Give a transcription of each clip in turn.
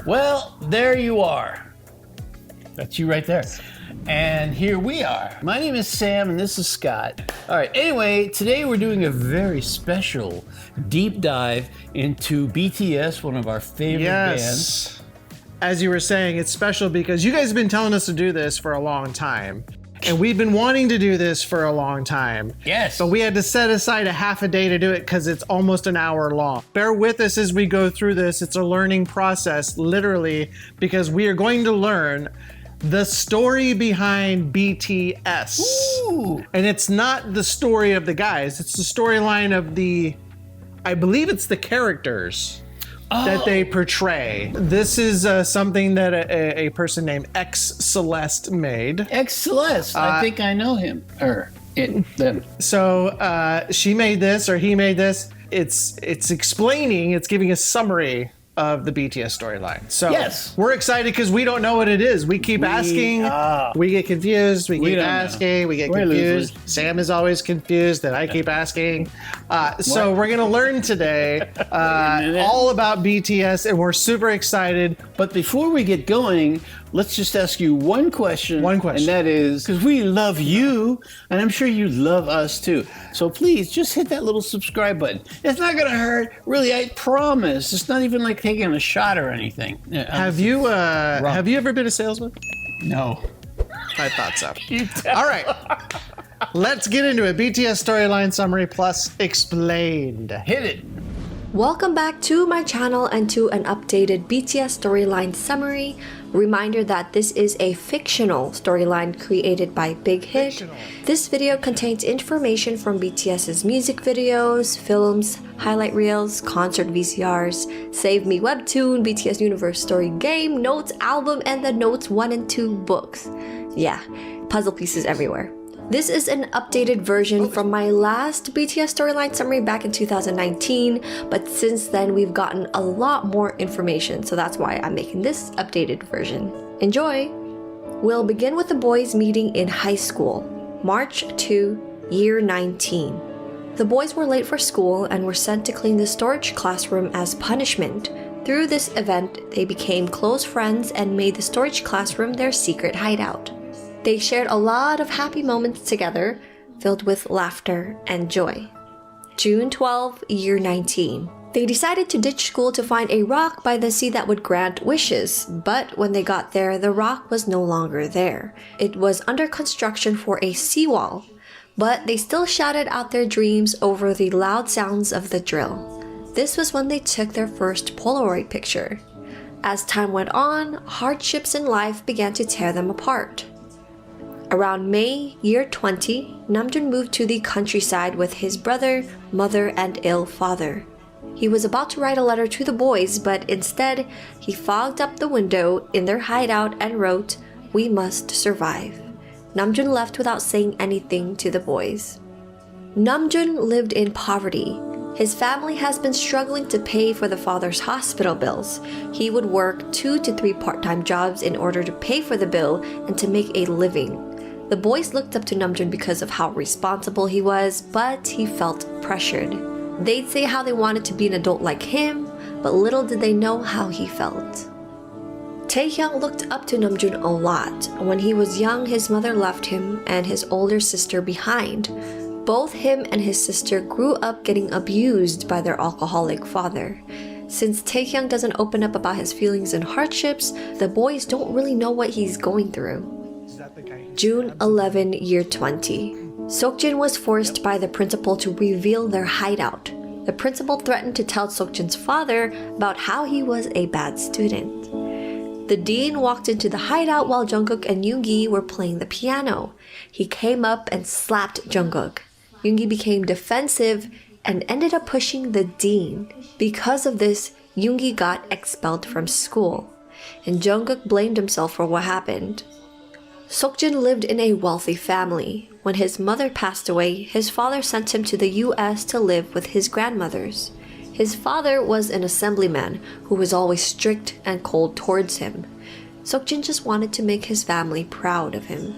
Well, there you are. That's you right there. And here we are. My name is Sam and this is Scott. All right, anyway, today we're doing a very special deep dive into BTS, one of our favorite bands. As you were saying, it's special because you guys have been telling us to do this for a long time. And we've been wanting to do this for a long time. Yes. But we had to set aside a half a day to do it because it's almost an hour long. Bear with us as we go through this. It's a learning process, literally, because we are going to learn the story behind BTS. Ooh. And it's not the story of the guys. It's the storyline of I believe it's the characters that they portray. This is something that a person named xCeleste made. xCeleste, I think I know him. Or it, them. So she made this, or he made this. It's explaining, it's giving a summary of the BTS storyline. So yes, we're excited because we don't know what it is. We keep asking, we get confused, we keep asking, we get confused. Sam is always confused and I keep asking. So we're gonna learn today all about BTS and we're super excited. But before we get going, let's just ask you one question. One question. And that is, because we love you, and I'm sure you love us too. So please, just hit that little subscribe button. It's not gonna hurt, really, I promise. It's not even like taking a shot or anything. Have you ever been a salesman? No. I thought so. All right. Let's get into it. BTS storyline summary plus explained. Hit it. Welcome back to my channel and to an updated BTS storyline summary. Reminder that this is a fictional storyline created by Big Hit. This video contains information from BTS's music videos, films, highlight reels, concert VCRs, Save Me Webtoon, BTS Universe story game, notes, album, and the Notes 1 and 2 books. Yeah, puzzle pieces everywhere. This is an updated version from my last BTS storyline summary back in 2019, but since then we've gotten a lot more information, so that's why I'm making this updated version. Enjoy! We'll begin with the boys meeting in high school, March 2, year 19. The boys were late for school and were sent to clean the storage classroom as punishment. Through this event, they became close friends and made the storage classroom their secret hideout. They shared a lot of happy moments together, filled with laughter and joy. June 12, year 19. They decided to ditch school to find a rock by the sea that would grant wishes, but when they got there, the rock was no longer there. It was under construction for a seawall, but they still shouted out their dreams over the loud sounds of the drill. This was when they took their first Polaroid picture. As time went on, hardships in life began to tear them apart. Around May, year 20, Namjoon moved to the countryside with his brother, mother, and ill father. He was about to write a letter to the boys, but instead, he fogged up the window in their hideout and wrote, "We must survive." Namjoon left without saying anything to the boys. Namjoon lived in poverty. His family has been struggling to pay for the father's hospital bills. He would work 2 to 3 part-time jobs in order to pay for the bill and to make a living. The boys looked up to Namjoon because of how responsible he was, but he felt pressured. They'd say how they wanted to be an adult like him, but little did they know how he felt. Taehyung looked up to Namjoon a lot. When he was young, his mother left him and his older sister behind. Both him and his sister grew up getting abused by their alcoholic father. Since Taehyung doesn't open up about his feelings and hardships, the boys don't really know what he's going through. June 11, year 20. Seokjin was forced by the principal to reveal their hideout. The principal threatened to tell Seokjin's father about how he was a bad student. The dean walked into the hideout while Jungkook and Yoongi were playing the piano. He came up and slapped Jungkook. Yoongi became defensive and ended up pushing the dean. Because of this, Yoongi got expelled from school, and Jungkook blamed himself for what happened. Seokjin lived in a wealthy family. When his mother passed away, his father sent him to the US to live with his grandmothers. His father was an assemblyman who was always strict and cold towards him. Seokjin just wanted to make his family proud of him.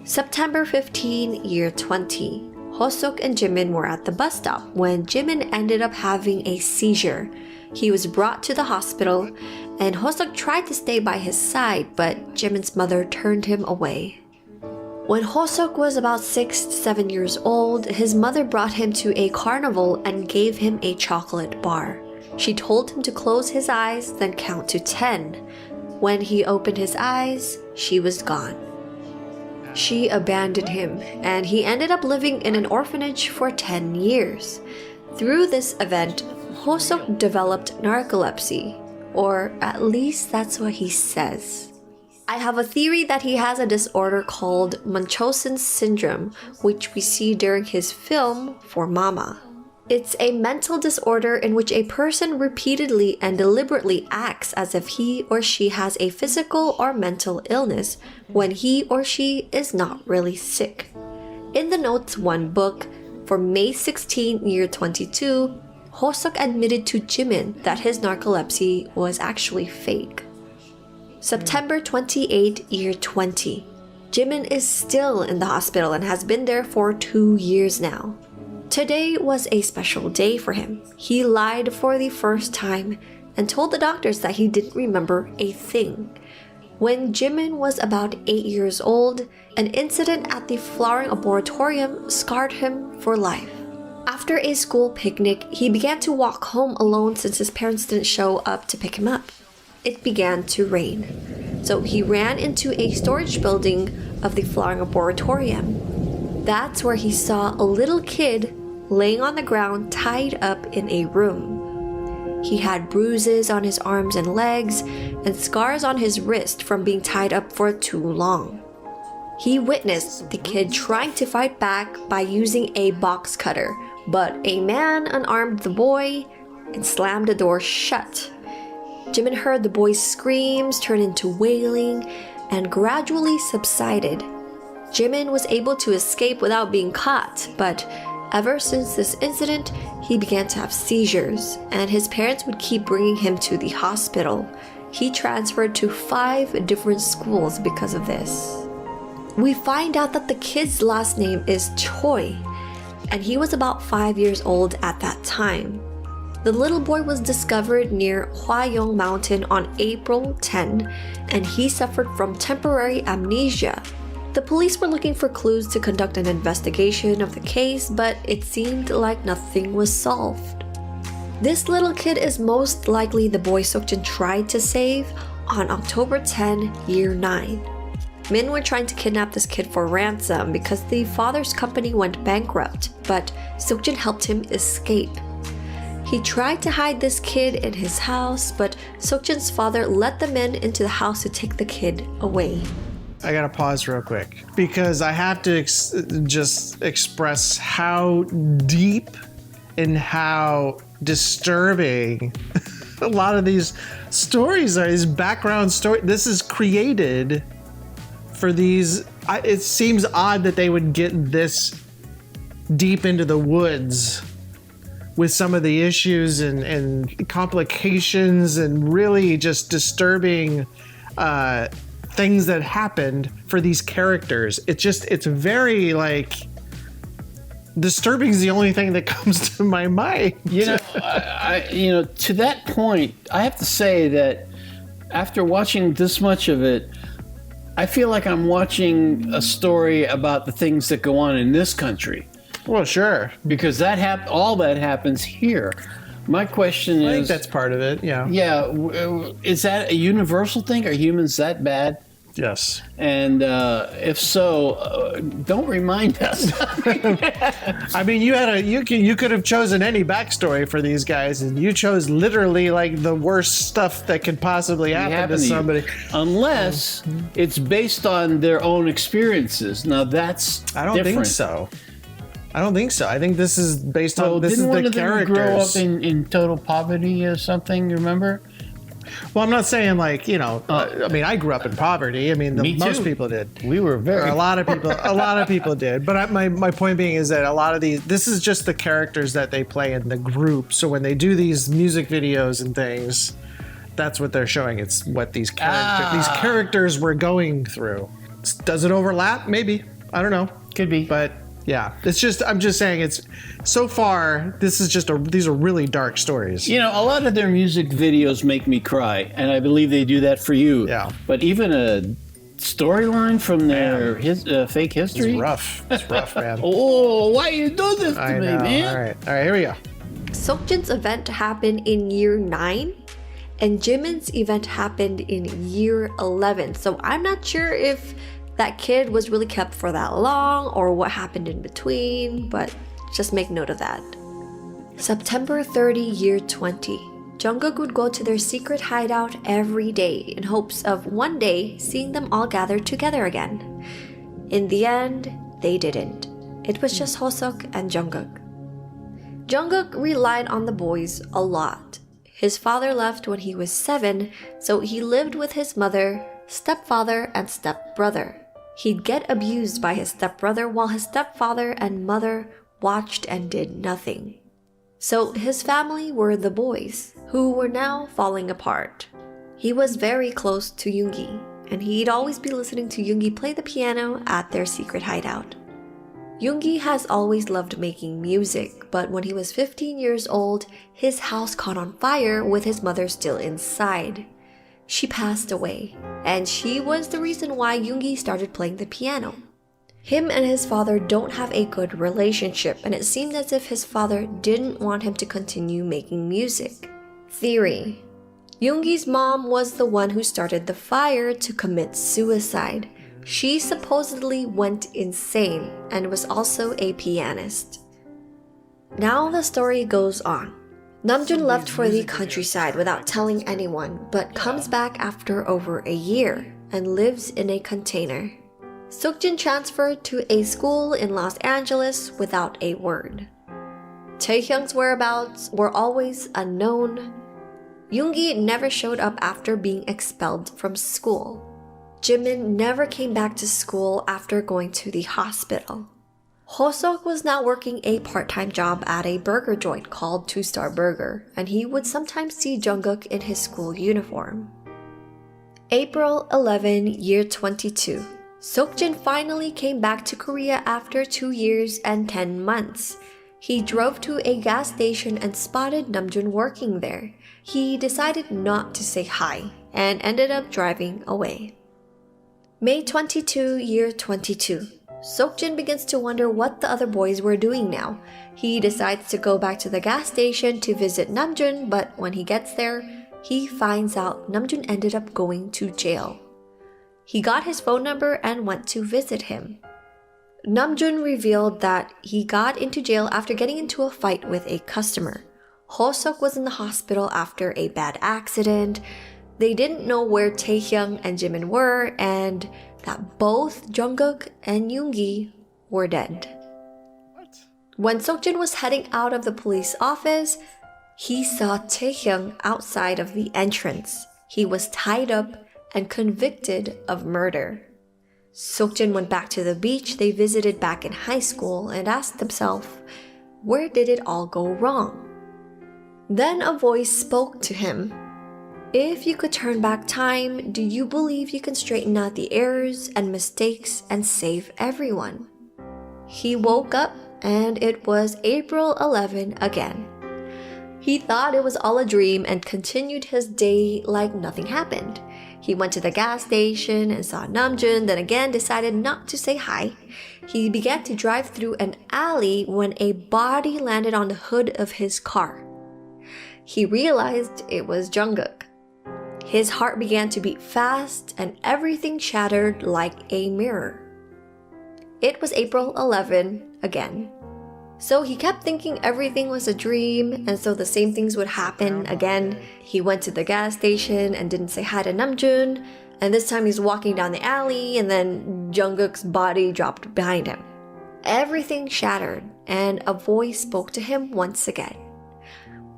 September 15, year 20. Hoseok and Jimin were at the bus stop when Jimin ended up having a seizure. He was brought to the hospital, and Hoseok tried to stay by his side, but Jimin's mother turned him away. When Hoseok was about 6 to 7 years old, his mother brought him to a carnival and gave him a chocolate bar. She told him to close his eyes, then count to 10. When he opened his eyes, she was gone. She abandoned him, and he ended up living in an orphanage for 10 years. Through this event, Hoseok developed narcolepsy, or at least that's what he says. I have a theory that he has a disorder called Munchausen's syndrome, which we see during his film For Mama. It's a mental disorder in which a person repeatedly and deliberately acts as if he or she has a physical or mental illness when he or she is not really sick. In the Notes 1 book, for May 16, year 22, Hoseok admitted to Jimin that his narcolepsy was actually fake. September 28, year 20. Jimin is still in the hospital and has been there for 2 years now. Today was a special day for him. He lied for the first time and told the doctors that he didn't remember a thing. When Jimin was about 8 years old, an incident at the flowering arboretum scarred him for life. After a school picnic, he began to walk home alone since his parents didn't show up to pick him up. It began to rain, so he ran into a storage building of the flowering arboretum. That's where he saw a little kid laying on the ground tied up in a room. He had bruises on his arms and legs and scars on his wrist from being tied up for too long. He witnessed the kid trying to fight back by using a box cutter, but a man unarmed the boy and slammed the door shut. Jimin heard the boy's screams turn into wailing and gradually subsided. Jimin was able to escape without being caught, but ever since this incident, he began to have seizures, and his parents would keep bringing him to the hospital. He transferred to 5 different schools because of this. We find out that the kid's last name is Choi, and he was about 5 years old at that time. The little boy was discovered near HYYH Mountain on April 10, and he suffered from temporary amnesia. The police were looking for clues to conduct an investigation of the case, but it seemed like nothing was solved. This little kid is most likely the boy Seokjin tried to save on October 10, year 9. Men were trying to kidnap this kid for ransom because the father's company went bankrupt, but Seokjin helped him escape. He tried to hide this kid in his house, but Seokjin's father let the men into the house to take the kid away. I gotta pause real quick because I have to just express how deep and how disturbing a lot of these stories are. These background story. This is created for these. It seems odd that they would get this deep into the woods with some of the issues and complications and really just disturbing things that happened for these characters. It's very like disturbing is the only thing that comes to my mind. To that point, I have to say that after watching this much of it, I feel like I'm watching a story about the things that go on in this country. Well, sure, because all that happens here. My question is, I think that's part of it. Yeah. Yeah. Is that a universal thing? Are humans that bad? Yes. And if so, don't remind us. I mean, you could have chosen any backstory for these guys, and you chose literally like the worst stuff that could possibly happen to somebody. Unless it's based on their own experiences. Now that's I don't think so. I don't think so. I think this is based on this is didn't one the of them characters. grow up in total poverty or something? You remember? Well, I'm not saying like I mean, I grew up in poverty. I mean, most people did. We were a lot of people did. But my point being is that a lot of this is just the characters that they play in the group. So when they do these music videos and things, that's what they're showing. It's what these characters were going through. Does it overlap? Maybe. I don't know. Could be. But Yeah, I'm just saying it's so far. This is these are really dark stories. You know, a lot of their music videos make me cry, and I believe they do that for you. Yeah. But even a storyline from their fake history. It's rough, man. Oh, why you do this to me, man? All right, here we go. Seokjin's event happened in year 9, and Jimin's event happened in year 11. So I'm not sure if that kid was really kept for that long or what happened in between, but just make note of that. September 30, year 20. Jungkook would go to their secret hideout every day in hopes of one day seeing them all gathered together again. In the end, they didn't. It was just Hoseok and Jungkook. Jungkook relied on the boys a lot. His father left when he was 7, so he lived with his mother, stepfather, and stepbrother. He'd get abused by his stepbrother while his stepfather and mother watched and did nothing. So his family were the boys, who were now falling apart. He was very close to Yoongi, and he'd always be listening to Yoongi play the piano at their secret hideout. Yoongi has always loved making music, but when he was 15 years old, his house caught on fire with his mother still inside. She passed away, and she was the reason why Yoongi started playing the piano. Him and his father don't have a good relationship, and it seemed as if his father didn't want him to continue making music. Theory: Yoongi's mom was the one who started the fire to commit suicide. She supposedly went insane and was also a pianist. Now the story goes on. Namjoon left for the countryside without telling anyone, but comes back after over a year and lives in a container. Seokjin transferred to a school in Los Angeles without a word. Taehyung's whereabouts were always unknown. Yoongi never showed up after being expelled from school. Jimin never came back to school after going to the hospital. Hoseok was now working a part-time job at a burger joint called 2-Star Burger, and he would sometimes see Jungkook in his school uniform. April 11, year 22. Seokjin finally came back to Korea after 2 years and 10 months. He drove to a gas station and spotted Namjoon working there. He decided not to say hi and ended up driving away. May 22, year 22. Seokjin begins to wonder what the other boys were doing now. He decides to go back to the gas station to visit Namjoon, but when he gets there, he finds out Namjoon ended up going to jail. He got his phone number and went to visit him. Namjoon revealed that he got into jail after getting into a fight with a customer. Hoseok was in the hospital after a bad accident. They didn't know where Taehyung and Jimin were, and that both Jungkook and Yoongi were dead. When Seokjin was heading out of the police office, he saw Taehyung outside of the entrance. He was tied up and convicted of murder. Seokjin went back to the beach they visited back in high school and asked himself, where did it all go wrong? Then a voice spoke to him. If you could turn back time, do you believe you can straighten out the errors and mistakes and save everyone? He woke up and it was April 11 again. He thought it was all a dream and continued his day like nothing happened. He went to the gas station and saw Namjoon, then again decided not to say hi. He began to drive through an alley when a body landed on the hood of his car. He realized it was Jungkook. His heart began to beat fast and everything shattered like a mirror. It was April 11 again. So he kept thinking everything was a dream, and so the same things would happen again. He went to the gas station and didn't say hi to Namjoon, and this time he's walking down the alley and then Jungkook's body dropped behind him. Everything shattered and a voice spoke to him once again.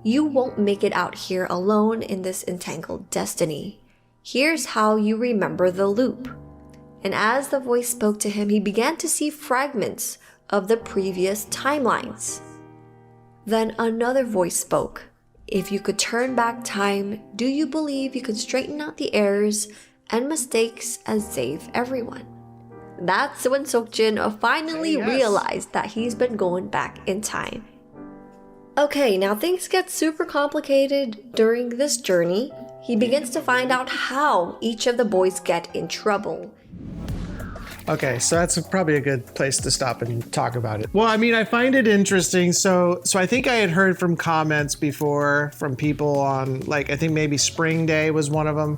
You won't make it out here alone in this entangled destiny. Here's how you remember the loop. And as the voice spoke to him, he began to see fragments of the previous timelines. Then another voice spoke. If you could turn back time, do you believe you could straighten out the errors and mistakes and save everyone? That's when Seokjin finally realized that he's been going back in time. Okay, now things get super complicated during this journey. He begins to find out how each of the boys get in trouble. Okay, so that's probably a good place to stop and talk about it. Well, I mean, I find it interesting. So I think I had heard from comments before from people on, like, I think maybe Spring Day was one of them,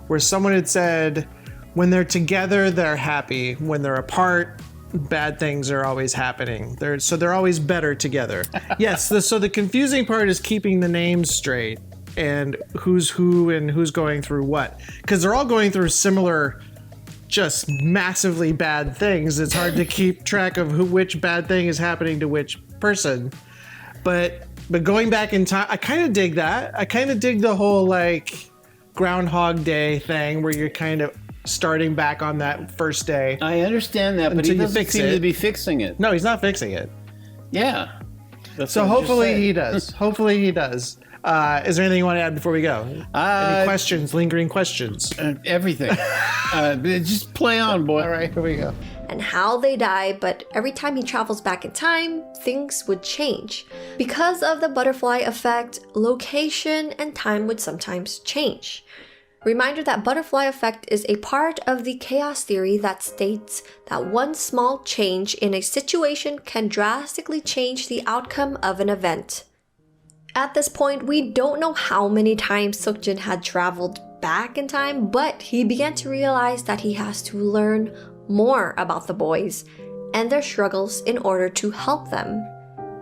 where someone had said, when they're together, they're happy. When they're apart, bad things are always happening. They're always better together. Yes, so the confusing part is keeping the names straight and who's who and who's going through what. Because they're all going through similar, just massively bad things. It's hard to keep track of which bad thing is happening to which person. But going back in time, I kind of dig that. I kind of dig the whole like Groundhog Day thing where you're kind of starting back on that first day. I understand that, but he doesn't seem to be fixing it. No, he's not fixing it. Yeah. So hopefully he does. Hopefully he does. Is there anything you want to add before we go? Any questions, lingering questions? Everything. Just play on, boy. All right, here we go. And how they die, but every time he travels back in time, things would change. Because of the butterfly effect, location and time would sometimes change. Reminder that butterfly effect is a part of the chaos theory that states that one small change in a situation can drastically change the outcome of an event. At this point, we don't know how many times Seokjin had traveled back in time, but he began to realize that he has to learn more about the boys and their struggles in order to help them.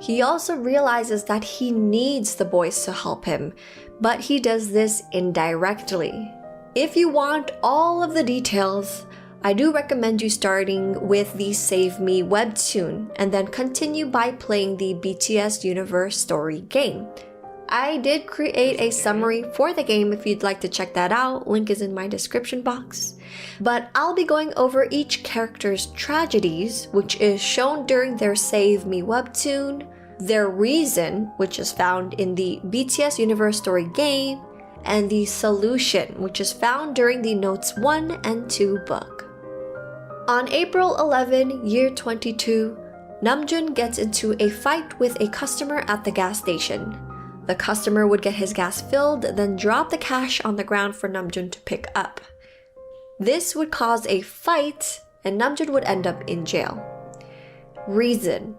He also realizes that he needs the boys to help him, but he does this indirectly. If you want all of the details, I do recommend you starting with the Save Me webtoon and then continue by playing the BTS Universe story game. I did create a summary for the game if you'd like to check that out, link is in my description box. But I'll be going over each character's tragedies, which is shown during their Save Me webtoon, their reason, which is found in the BTS Universe story game, and the solution, which is found during the Notes 1 and 2 book. On April 11, year 22, Namjoon gets into a fight with a customer at the gas station. The customer would get his gas filled, then drop the cash on the ground for Namjoon to pick up. This would cause a fight, and Namjoon would end up in jail. Reason: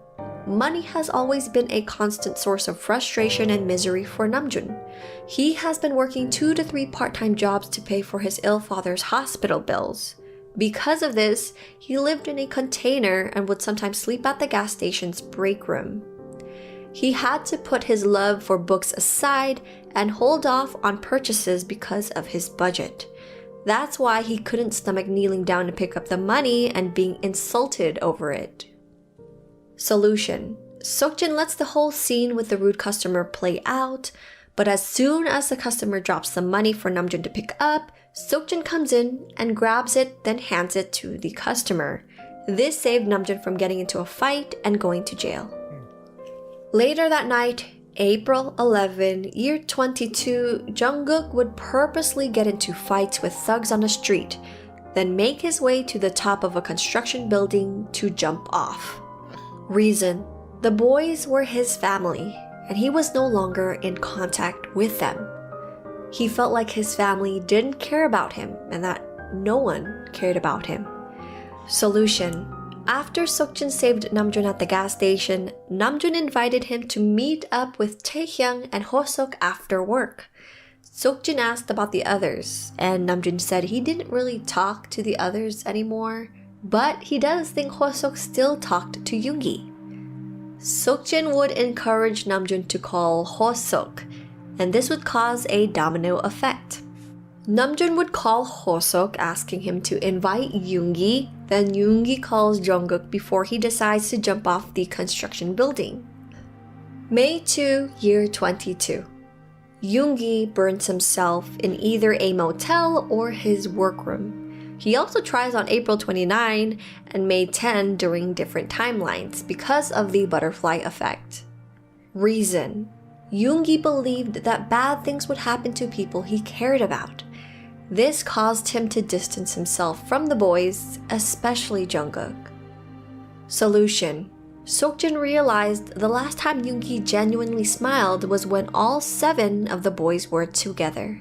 money has always been a constant source of frustration and misery for Namjoon. He has been working 2 to 3 part-time jobs to pay for his ill father's hospital bills. Because of this, he lived in a container and would sometimes sleep at the gas station's break room. He had to put his love for books aside and hold off on purchases because of his budget. That's why he couldn't stomach kneeling down to pick up the money and being insulted over it. Solution: Seokjin lets the whole scene with the rude customer play out, but as soon as the customer drops the money for Namjoon to pick up, Seokjin comes in and grabs it, then hands it to the customer. This saved Namjoon from getting into a fight and going to jail. Later that night, April 11, year 22, Jungkook would purposely get into fights with thugs on the street, then make his way to the top of a construction building to jump off. Reason: the boys were his family, and he was no longer in contact with them. He felt like his family didn't care about him and that no one cared about him. Solution: after Seokjin saved Namjoon at the gas station, Namjoon invited him to meet up with Taehyung and Hoseok after work. Seokjin asked about the others, and Namjoon said he didn't really talk to the others anymore, but he does think Hoseok still talked to Yoongi. Seokjin would encourage Namjoon to call Hoseok, and this would cause a domino effect. Namjoon would call Hoseok asking him to invite Yoongi, then Yoongi calls Jungkook before he decides to jump off the construction building. May 2, year 22. Yoongi burns himself in either a motel or his workroom. He also tries on April 29 and May 10 during different timelines because of the butterfly effect. Reason: Yoongi believed that bad things would happen to people he cared about. This caused him to distance himself from the boys, especially Jungkook. Solution: Seokjin realized the last time Yoongi genuinely smiled was when all 7 of the boys were together.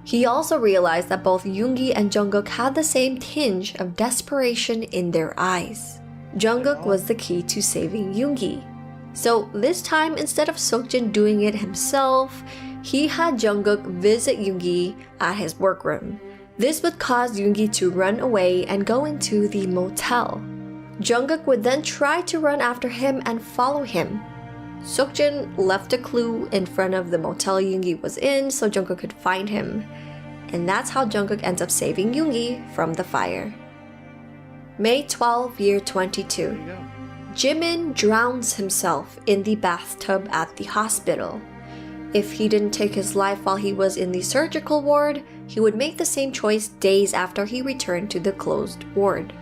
He also realized that both Yoongi and Jungkook had the same tinge of desperation in their eyes. Jungkook was the key to saving Yoongi. So this time, instead of Seokjin doing it himself, he had Jungkook visit Yoongi at his workroom. This would cause Yoongi to run away and go into the motel. Jungkook would then try to run after him and follow him. Seokjin left a clue in front of the motel Yoongi was in so Jungkook could find him. And that's how Jungkook ends up saving Yoongi from the fire. May 12, year 22. Jimin drowns himself in the bathtub at the hospital. If he didn't take his life while he was in the surgical ward, he would make the same choice days after he returned to the closed ward.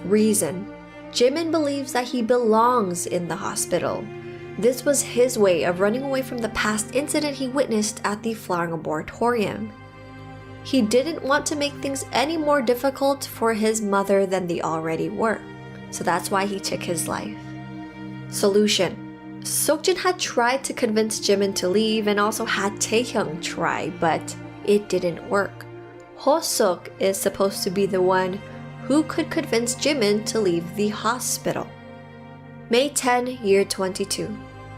Reason: Jimin believes that he belongs in the hospital. This was his way of running away from the past incident he witnessed at the Flowering Laboratorium. He didn't want to make things any more difficult for his mother than they already were, so that's why he took his life. Solution: Seokjin had tried to convince Jimin to leave and also had Taehyung try, but it didn't work. Hoseok is supposed to be the one who could convince Jimin to leave the hospital. May 10, year 22.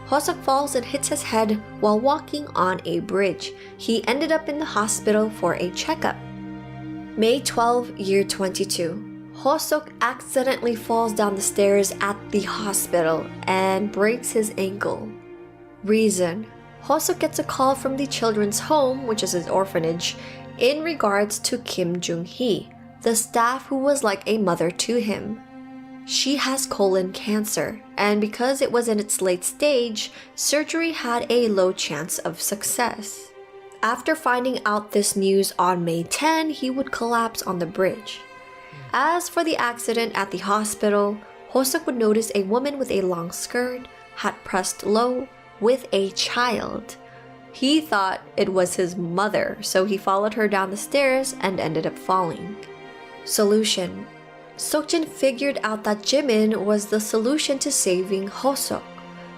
Hoseok falls and hits his head while walking on a bridge. He ended up in the hospital for a checkup. May 12, year 22. Hoseok accidentally falls down the stairs at the hospital and breaks his ankle. Reason: Hoseok gets a call from the children's home, which is his orphanage, in regards to Kim Jung-hee, the staff who was like a mother to him. She has colon cancer, and because it was in its late stage, surgery had a low chance of success. After finding out this news on May 10, he would collapse on the bridge. As for the accident at the hospital, Hoseok would notice a woman with a long skirt, hat pressed low, with a child. He thought it was his mother, so he followed her down the stairs and ended up falling. Solution: Seokjin figured out that Jimin was the solution to saving Hoseok.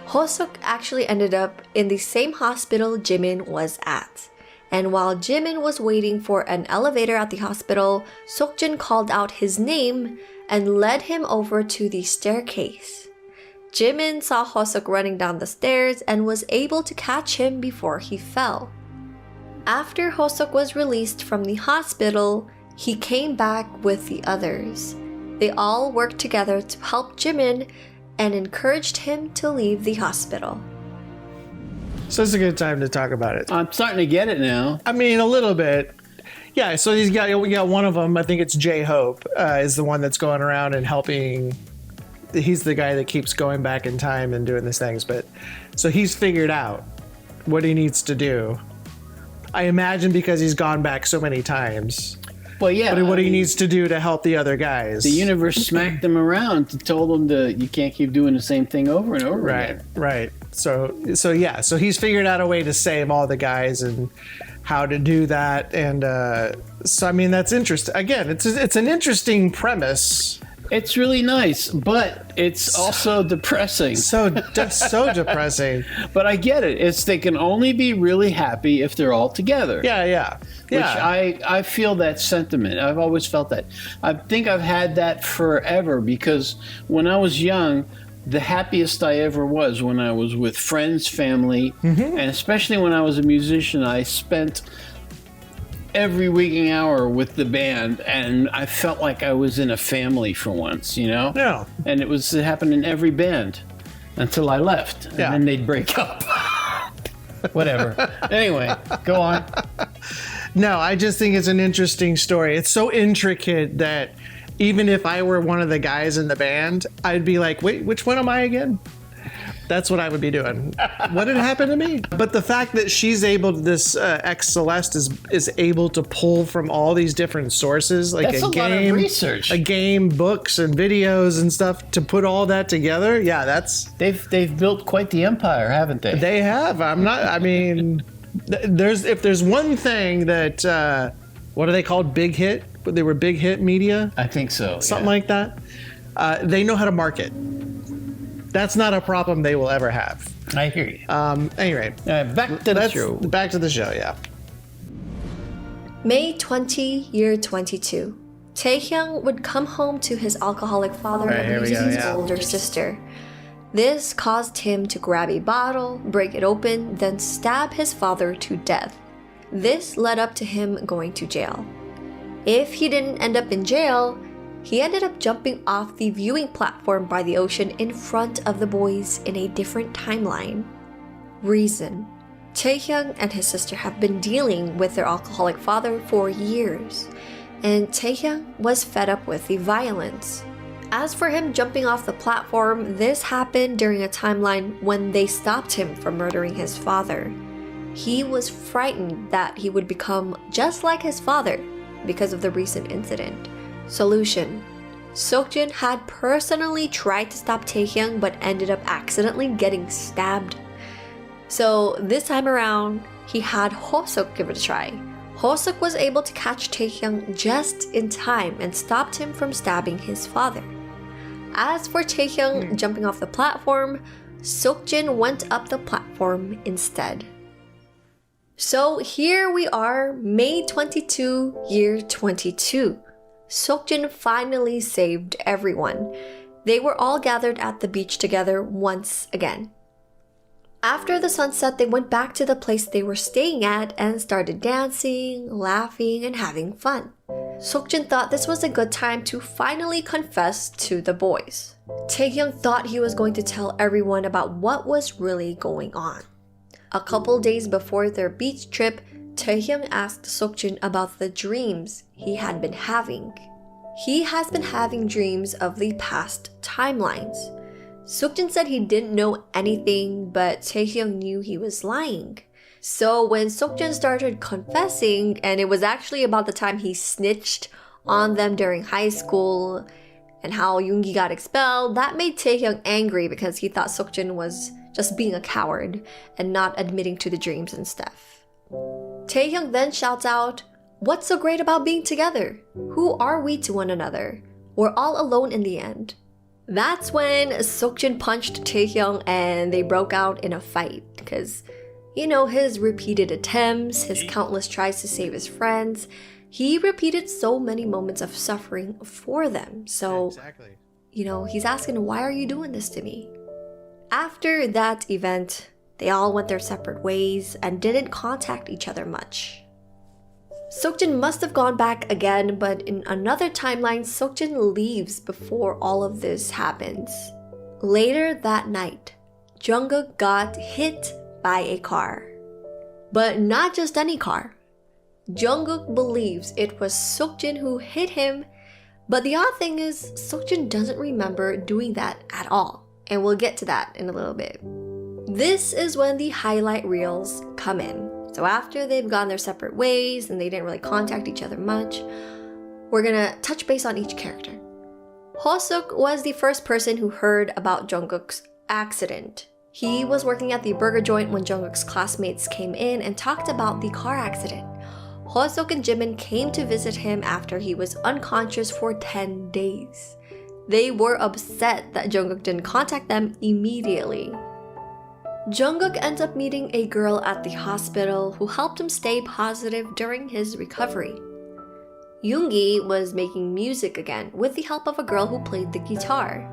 Hoseok actually ended up in the same hospital Jimin was at. And while Jimin was waiting for an elevator at the hospital, Seokjin called out his name and led him over to the staircase. Jimin saw Hoseok running down the stairs and was able to catch him before he fell. After Hoseok was released from the hospital, he came back with the others. They all worked together to help Jimin and encouraged him to leave the hospital. So it's a good time to talk about it. I'm starting to get it now. I mean, a little bit. Yeah, so we got one of them, I think it's J-Hope, is the one that's going around and helping. He's the guy that keeps going back in time and doing these things. But so he's figured out what he needs to do. I imagine because he's gone back so many times. Well, yeah. What he needs to do to help the other guys. The universe smacked him around and told him you can't keep doing the same thing over and over again. Right. So he's figured out a way to save all the guys and how to do that. And so, I mean, that's interesting. Again, it's an interesting premise. It's really nice, but it's also depressing. So depressing. But I get it. They can only be really happy if they're all together. Yeah. Which I feel that sentiment. I've always felt that. I think I've had that forever because when I was young, the happiest I ever was when I was with friends, family, and especially when I was a musician, I spent every waking hour with the band, and I felt like I was in a family for once, you know? Yeah. And it happened in every band until I left, and then they'd break up. Whatever. Anyway, go on. No, I just think it's an interesting story. It's so intricate that even if I were one of the guys in the band, I'd be like, wait, which one am I again? That's what I would be doing. What had happened to me? But the fact that she's able to, this xCeleste is able to pull from all these different sources, like that's a lot of research. A game, books, and videos and stuff, to put all that together. Yeah, they've built quite the empire, haven't they? They have. If there's one thing that what are they called? Big hit? They were big hit media? I think so. Something like that. They know how to market. That's not a problem they will ever have. I hear you. Anyway, back to the show. Back to the show, yeah. May 20, year 22. Taehyung would come home to his alcoholic father and abuse his older sister. This caused him to grab a bottle, break it open, then stab his father to death. This led up to him going to jail. If he didn't end up in jail, he ended up jumping off the viewing platform by the ocean in front of the boys in a different timeline. Reason: Taehyung and his sister have been dealing with their alcoholic father for years, and Taehyung was fed up with the violence. As for him jumping off the platform, this happened during a timeline when they stopped him from murdering his father. He was frightened that he would become just like his father because of the recent incident. Solution: Seokjin had personally tried to stop Taehyung but ended up accidentally getting stabbed. So this time around, he had Hoseok give it a try. Hoseok was able to catch Taehyung just in time and stopped him from stabbing his father. As for Taehyung jumping off the platform, Seokjin went up the platform instead. So here we are, May 22, year 22. Seokjin finally saved everyone. They were all gathered at the beach together once again. After the sunset, they went back to the place they were staying at and started dancing, laughing, and having fun. Seokjin thought this was a good time to finally confess to the boys. Taehyung thought he was going to tell everyone about what was really going on. A couple days before their beach trip, Taehyung asked Seokjin about the dreams he had been having. He has been having dreams of the past timelines. Seokjin said he didn't know anything, but Taehyung knew he was lying. So when Seokjin started confessing, and it was actually about the time he snitched on them during high school and how Yoongi got expelled, that made Taehyung angry because he thought Seokjin was just being a coward and not admitting to the dreams and stuff. Taehyung then shouts out, "What's so great about being together? Who are we to one another? We're all alone in the end." That's when Seokjin punched Taehyung and they broke out in a fight because, you know, his repeated attempts, his countless tries to save his friends, he repeated so many moments of suffering for them. So, you know, he's asking, why are you doing this to me? After that event, they all went their separate ways and didn't contact each other much. Seokjin must have gone back again, but in another timeline, Seokjin leaves before all of this happens. Later that night, Jungkook got hit by a car. But not just any car. Jungkook believes it was Seokjin who hit him, but the odd thing is, Seokjin doesn't remember doing that at all, and we'll get to that in a little bit. This is when the highlight reels come in. So after they've gone their separate ways and they didn't really contact each other much, we're gonna touch base on each character. Hoseok was the first person who heard about Jungkook's accident. He was working at the burger joint when Jungkook's classmates came in and talked about the car accident. Hoseok and Jimin came to visit him after he was unconscious for 10 days. They were upset that Jungkook didn't contact them immediately. Jungkook ends up meeting a girl at the hospital who helped him stay positive during his recovery. Yoongi was making music again with the help of a girl who played the guitar.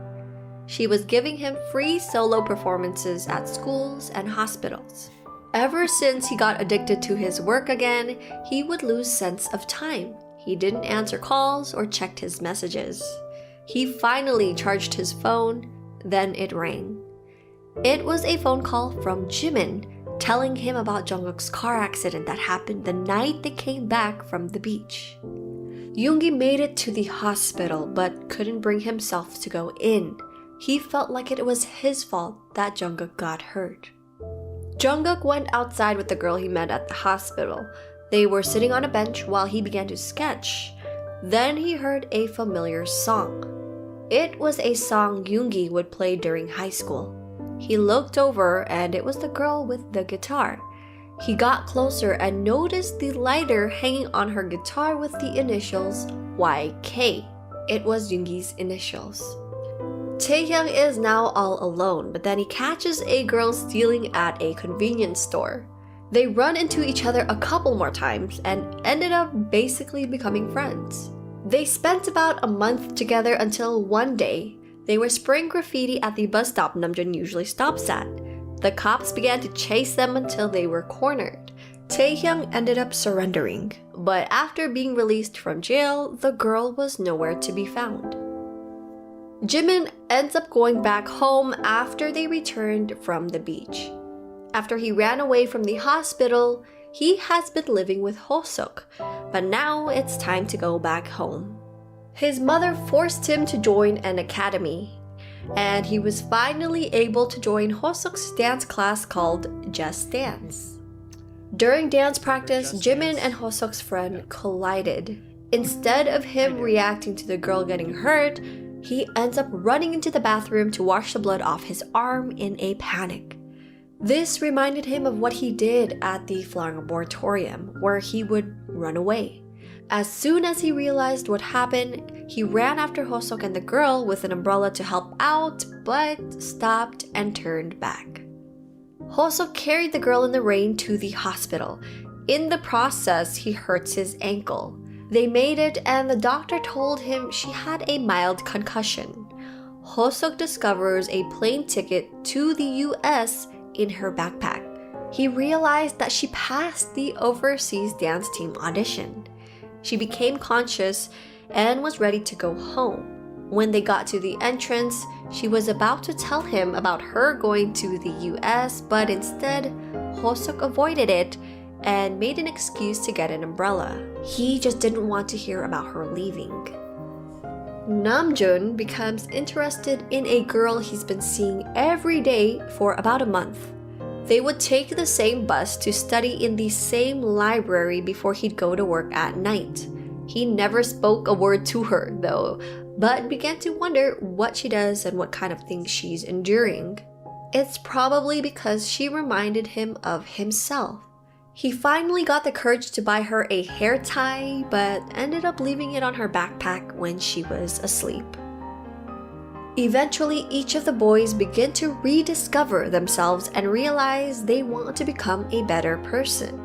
She was giving him free solo performances at schools and hospitals. Ever since he got addicted to his work again, he would lose sense of time. He didn't answer calls or checked his messages. He finally charged his phone, then it rang. It was a phone call from Jimin telling him about Jungkook's car accident that happened the night they came back from the beach. Yoongi made it to the hospital but couldn't bring himself to go in. He felt like it was his fault that Jungkook got hurt. Jungkook went outside with the girl he met at the hospital. They were sitting on a bench while he began to sketch. Then he heard a familiar song. It was a song Yoongi would play during high school. He looked over and it was the girl with the guitar. He got closer and noticed the lighter hanging on her guitar with the initials YK. It was Yoongi's initials. Taehyung is now all alone, but then he catches a girl stealing at a convenience store. They run into each other a couple more times and ended up basically becoming friends. They spent about a month together until one day, they were spraying graffiti at the bus stop Namjoon usually stops at. The cops began to chase them until they were cornered. Taehyung ended up surrendering, but after being released from jail, the girl was nowhere to be found. Jimin ends up going back home after they returned from the beach. After he ran away from the hospital, he has been living with Hoseok, but now it's time to go back home. His mother forced him to join an academy, and he was finally able to join Hoseok's dance class called Just Dance. During dance practice, Jimin and Hoseok's friend collided. Instead of him reacting to the girl getting hurt, he ends up running into the bathroom to wash the blood off his arm in a panic. This reminded him of what he did at the Flower Arboretum, where he would run away. As soon as he realized what happened, he ran after Hoseok and the girl with an umbrella to help out, but stopped and turned back. Hoseok carried the girl in the rain to the hospital. In the process, he hurts his ankle. They made it and the doctor told him she had a mild concussion. Hoseok discovers a plane ticket to the US in her backpack. He realized that she passed the overseas dance team audition. She became conscious and was ready to go home. When they got to the entrance, she was about to tell him about her going to the US, but instead, Hoseok avoided it and made an excuse to get an umbrella. He just didn't want to hear about her leaving. Namjoon becomes interested in a girl he's been seeing every day for about a month. They would take the same bus to study in the same library before he'd go to work at night. He never spoke a word to her, though, but began to wonder what she does and what kind of things she's enduring. It's probably because she reminded him of himself. He finally got the courage to buy her a hair tie, but ended up leaving it on her backpack when she was asleep. Eventually, each of the boys begin to rediscover themselves and realize they want to become a better person.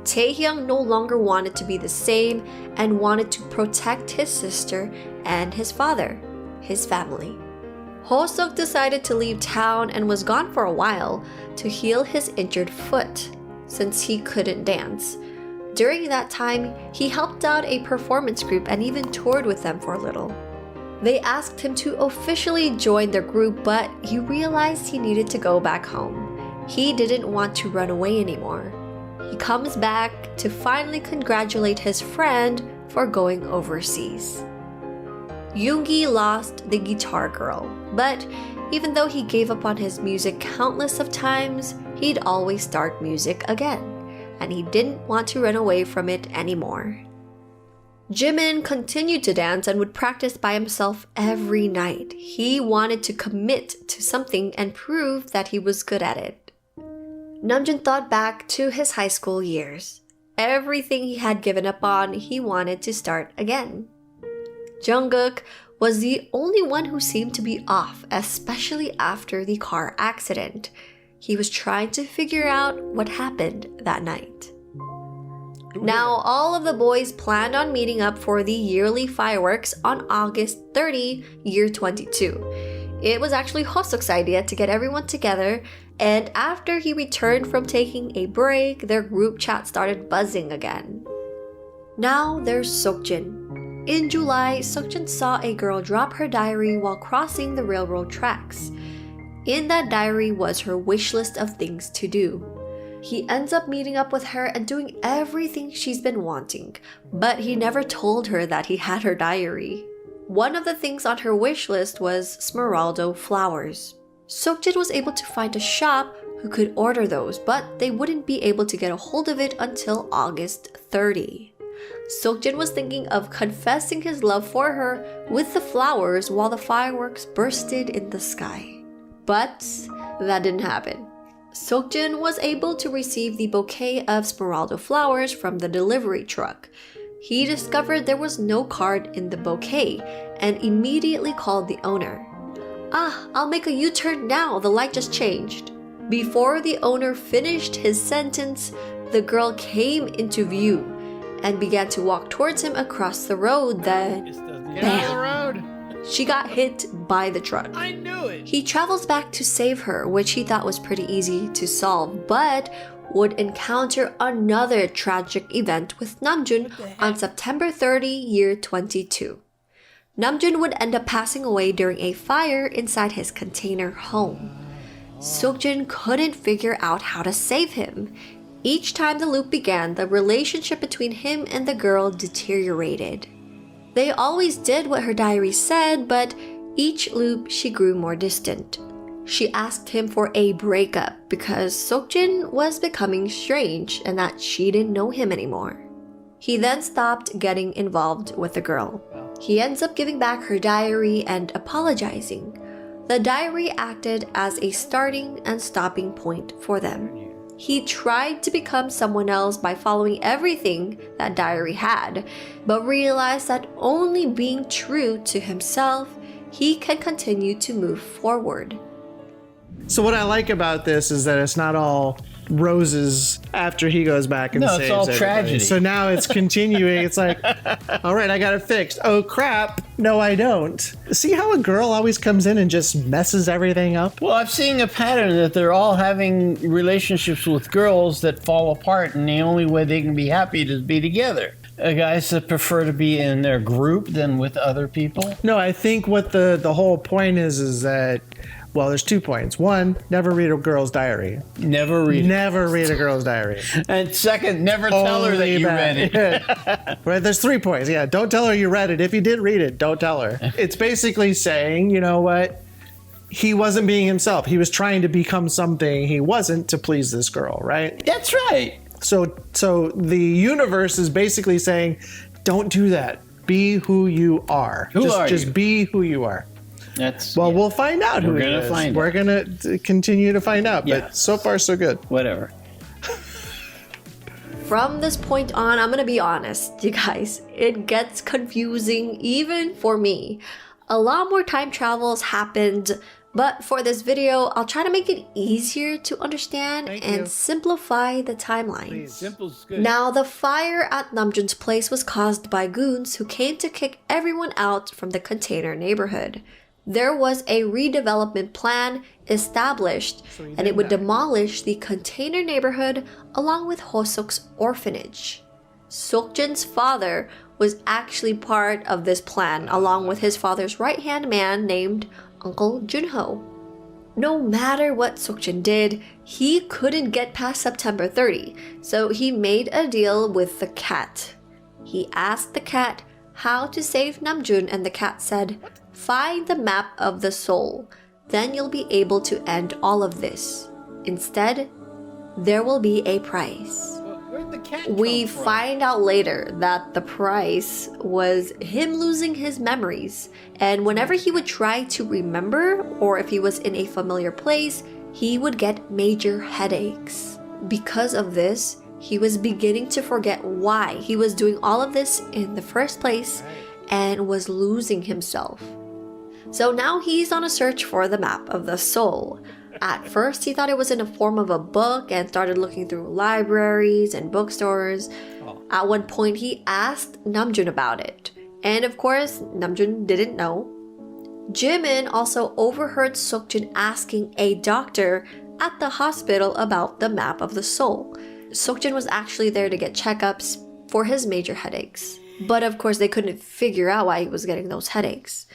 Taehyung no longer wanted to be the same and wanted to protect his sister and his father, his family. Hoseok decided to leave town and was gone for a while to heal his injured foot, since he couldn't dance. During that time, he helped out a performance group and even toured with them for a little. They asked him to officially join their group, but he realized he needed to go back home. He didn't want to run away anymore. He comes back to finally congratulate his friend for going overseas. Yoongi lost the guitar girl, but even though he gave up on his music countless of times, he'd always start music again, and he didn't want to run away from it anymore. Jimin continued to dance and would practice by himself every night. He wanted to commit to something and prove that he was good at it. Namjoon thought back to his high school years. Everything he had given up on, he wanted to start again. Jungkook was the only one who seemed to be off, especially after the car accident. He was trying to figure out what happened that night. Now, all of the boys planned on meeting up for the yearly fireworks on August 30, year 22. It was actually Hoseok's idea to get everyone together, and after he returned from taking a break, their group chat started buzzing again. Now there's Seokjin. In July, Seokjin saw a girl drop her diary while crossing the railroad tracks. In that diary was her wish list of things to do. He ends up meeting up with her and doing everything she's been wanting, but he never told her that he had her diary. One of the things on her wish list was Smeraldo flowers. Seokjin was able to find a shop who could order those, but they wouldn't be able to get a hold of it until August 30. Seokjin was thinking of confessing his love for her with the flowers while the fireworks bursted in the sky. But that didn't happen. Seokjin was able to receive the bouquet of Smeraldo flowers from the delivery truck. He discovered there was no card in the bouquet and immediately called the owner. "Ah, I'll make a U-turn now, the light just changed." Before the owner finished his sentence, the girl came into view and began to walk towards him across the road. Then, Get out of the road. she got hit by the truck. I knew it. He travels back to save her, which he thought was pretty easy to solve, but would encounter another tragic event with Namjoon on September 30, year 22. Namjoon would end up passing away during a fire inside his container home. Seokjin couldn't figure out how to save him. Each time the loop began, the relationship between him and the girl deteriorated. They always did what her diary said, but each loop she grew more distant. She asked him for a breakup because Seokjin was becoming strange and that she didn't know him anymore. He then stopped getting involved with the girl. He ends up giving back her diary and apologizing. The diary acted as a starting and stopping point for them. He tried to become someone else by following everything that diary had, but realized that only being true to himself, he can continue to move forward. So what I like about this is that it's not all roses after he goes back and saves it's all everybody. tragedy. So now it's continuing. It's like, all right, I got it fixed. Oh crap, no I don't. See how a girl always comes in and just messes everything up? Well, I'm seeing a pattern that they're all having relationships with girls that fall apart, and the only way they can be happy is to be together. Guys that prefer to be in their group than with other people. No, I think what the whole point is that, well, there's 2 points. One, never read a girl's diary. Never read it. Never read a girl's diary. And second, never tell her that Only you that. read it. Right, there's 3 points. Yeah, don't tell her you read it. If you did read it, don't tell her. It's basically saying, you know what? He wasn't being himself. He was trying to become something he wasn't to please this girl, right? That's right. So the universe is basically saying, don't do that. Be who you are. Just be who you are. We'll find out who it is. We're gonna continue to find out. Yeah. But so far, so good. Whatever. From this point on, I'm gonna be honest, you guys. It gets confusing even for me. A lot more time travels happened, but for this video, I'll try to make it easier to understand and simplify the timelines. Simple's good. Now, the fire at Namjoon's place was caused by goons who came to kick everyone out from the container neighborhood. There was a redevelopment plan established, and it would demolish the container neighborhood along with Hoseok's orphanage. Seokjin's father was actually part of this plan, along with his father's right-hand man named Uncle Junho. No matter what Seokjin did, he couldn't get past September 30, so he made a deal with the cat. He asked the cat how to save Namjoon, and the cat said, "Find the map of the soul, then you'll be able to end all of this. Instead, there will be a price." Where'd the cat come We from? find out later that the price was him losing his memories, and whenever he would try to remember, or if he was in a familiar place, he would get major headaches. Because of this, he was beginning to forget why he was doing all of this in the first place and was losing himself. So now he's on a search for the map of the soul. At first, he thought it was in the form of a book and started looking through libraries and bookstores. At one point, he asked Namjoon about it. And of course, Namjoon didn't know. Jimin also overheard Seokjin asking a doctor at the hospital about the map of the soul. Seokjin was actually there to get checkups for his major headaches. But of course, they couldn't figure out why he was getting those headaches.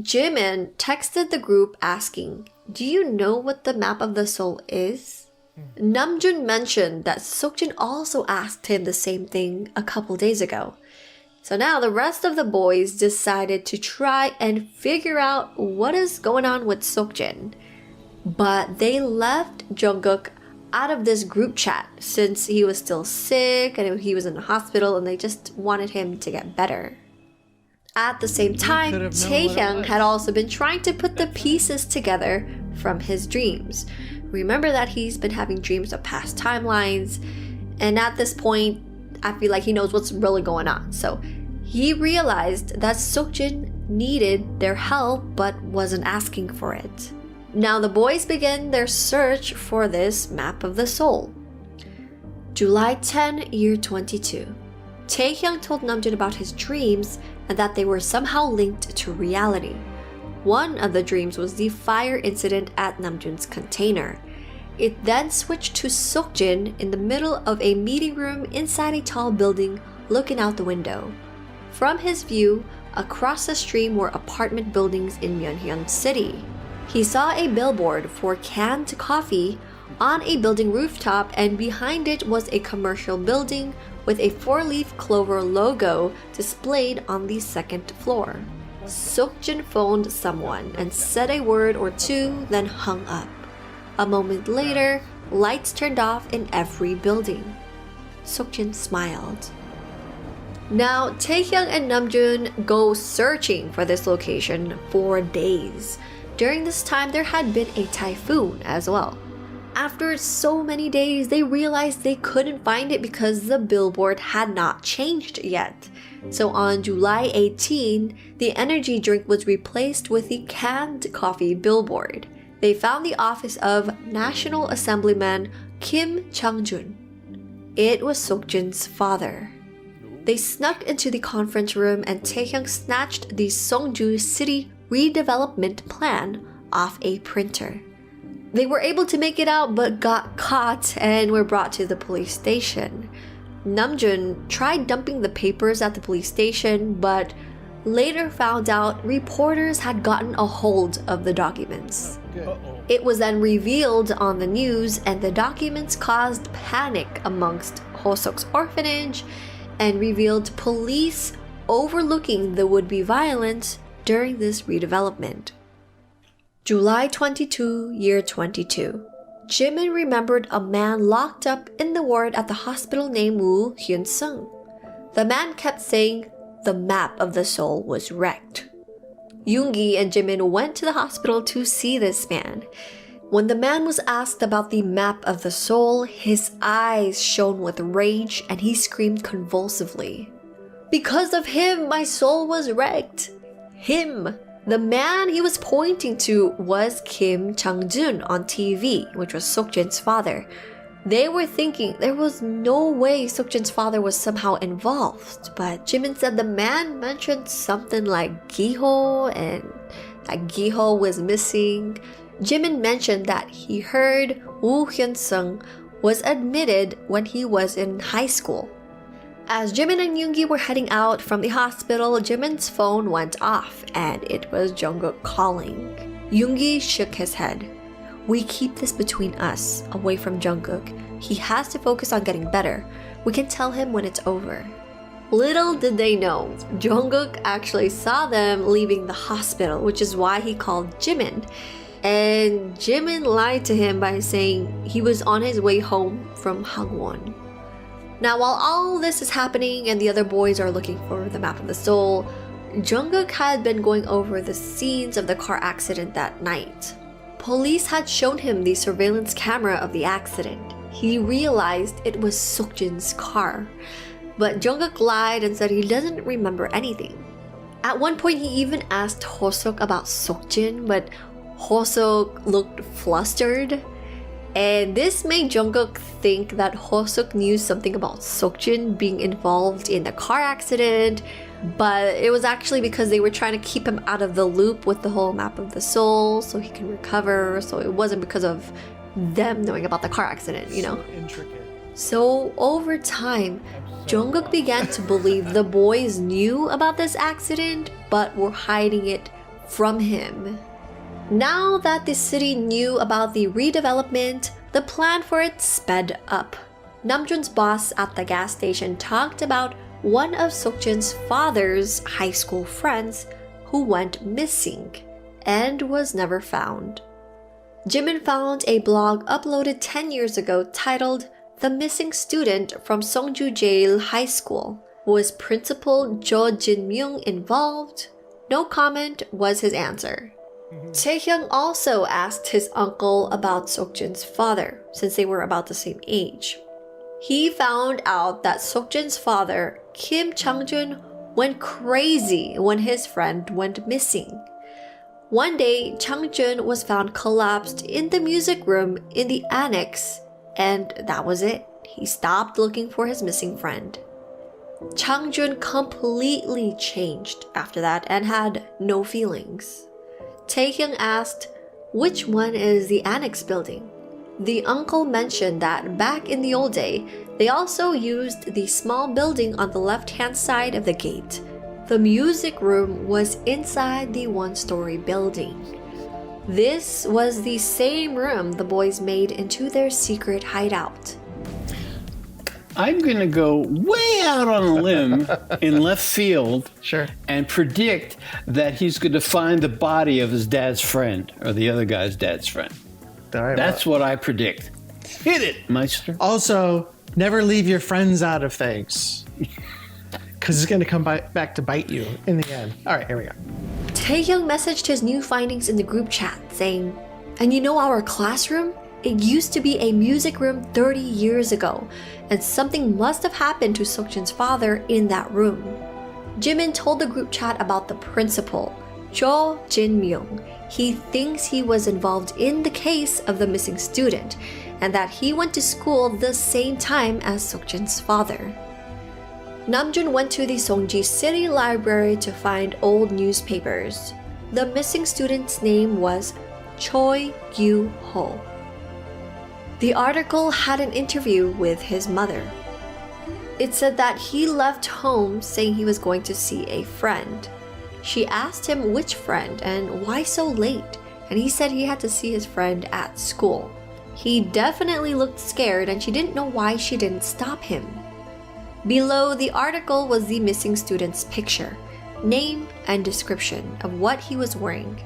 Jimin texted the group asking, "Do you know what the map of the soul is?" Namjoon mentioned that Seokjin also asked him the same thing a couple days ago. So now the rest of the boys decided to try and figure out what is going on with Seokjin. But they left Jungkook out of this group chat since he was still sick and he was in the hospital, and they just wanted him to get better. At the same time, Taehyung had also been trying to put the pieces together from his dreams. Remember that he's been having dreams of past timelines, and at this point, I feel like he knows what's really going on. So he realized that Seokjin needed their help but wasn't asking for it. Now the boys begin their search for this map of the soul. July 10, year 22. Taehyung told Namjoon about his dreams and that they were somehow linked to reality. One of the dreams was the fire incident at Namjoon's container. It then switched to Seokjin in the middle of a meeting room inside a tall building looking out the window. From his view, across the stream were apartment buildings in Myeonhyun City. He saw a billboard for canned coffee on a building rooftop, and behind it was a commercial building with a 4-leaf clover logo displayed on the second floor. Seokjin phoned someone and said a word or two, then hung up. A moment later, lights turned off in every building. Seokjin smiled. Now, Taehyung and Namjoon go searching for this location for days. During this time, there had been a typhoon as well. After so many days, they realized they couldn't find it because the billboard had not changed yet. So on July 18, the energy drink was replaced with the canned coffee billboard. They found the office of National Assemblyman Kim Chang-jun. It was Seokjin's father. They snuck into the conference room and Taehyung snatched the Seongju City redevelopment plan off a printer. They were able to make it out but got caught and were brought to the police station. Namjoon tried dumping the papers at the police station but later found out reporters had gotten a hold of the documents. It was then revealed on the news, and the documents caused panic amongst Hoseok's orphanage and revealed police overlooking the would-be violence during this redevelopment. July 22, year 22. Jimin remembered a man locked up in the ward at the hospital named Woo Hyun-sung. The man kept saying the map of the soul was wrecked. Yoongi and Jimin went to the hospital to see this man. When the man was asked about the map of the soul, his eyes shone with rage and he screamed convulsively. Because of him, my soul was wrecked. Him. The man he was pointing to was Kim Chang-jun on TV, which was Seokjin's father. They were thinking there was no way Seokjin's father was somehow involved, but Jimin said the man mentioned something like Giho and that Giho was missing. Jimin mentioned that he heard Woo Hyun-sung was admitted when he was in high school. As Jimin and Yoongi were heading out from the hospital, Jimin's phone went off and it was Jungkook calling. Yoongi shook his head. We keep this between us, away from Jungkook. He has to focus on getting better. We can tell him when it's over. Little did they know, Jungkook actually saw them leaving the hospital, which is why he called Jimin. And Jimin lied to him by saying he was on his way home from Hagwon. Now, while all this is happening and the other boys are looking for the map of the soul, Jungkook had been going over the scenes of the car accident that night. Police had shown him the surveillance camera of the accident. He realized it was Seokjin's car, but Jungkook lied and said he doesn't remember anything. At one point, he even asked Hoseok about Seokjin, but Hoseok looked flustered. And this made Jungkook think that Hoseok knew something about Seokjin being involved in the car accident, but it was actually because they were trying to keep him out of the loop with the whole map of the soul so he can recover. So it wasn't because of them knowing about the car accident, you know? So intricate. So over time, Jungkook began to believe the boys knew about this accident but were hiding it from him. Now that the city knew about the redevelopment, the plan for it sped up. Namjoon's boss at the gas station talked about one of Seokjin's father's high school friends who went missing and was never found. Jimin found a blog uploaded 10 years ago titled "The Missing Student from Seongju Jail High School. Was Principal Jo Jin-myung involved?" No comment was his answer. Taehyung also asked his uncle about Seokjin's father, since they were about the same age. He found out that Seokjin's father, Kim Changjun, went crazy when his friend went missing. One day, Changjun was found collapsed in the music room in the annex, and that was it. He stopped looking for his missing friend. Changjun completely changed after that and had no feelings. Taehyung asked, "Which one is the annex building?" The uncle mentioned that back in the old day, they also used the small building on the left-hand side of the gate. The music room was inside the one-story building. This was the same room the boys made into their secret hideout. I'm going to go way out on a limb in left field and predict that he's going to find the body of his dad's friend or the other guy's dad's friend. That's what I predict. Hit it, Meister. Also, never leave your friends out of things, because it's going to come back to bite you in the end. All right, here we go. Taehyung messaged his new findings in the group chat saying, "And you know our classroom? It used to be a music room 30 years ago, and something must have happened to Seokjin's father in that room." Jimin told the group chat about the principal, Jo Jin-myung. He thinks he was involved in the case of the missing student, and that he went to school the same time as Seokjin's father. Namjoon went to the Songji City Library to find old newspapers. The missing student's name was Choi Gyu-ho. The article had an interview with his mother. It said that he left home saying he was going to see a friend. She asked him which friend and why so late, and he said he had to see his friend at school. He definitely looked scared and she didn't know why she didn't stop him. Below the article was the missing student's picture, name, and description of what he was wearing.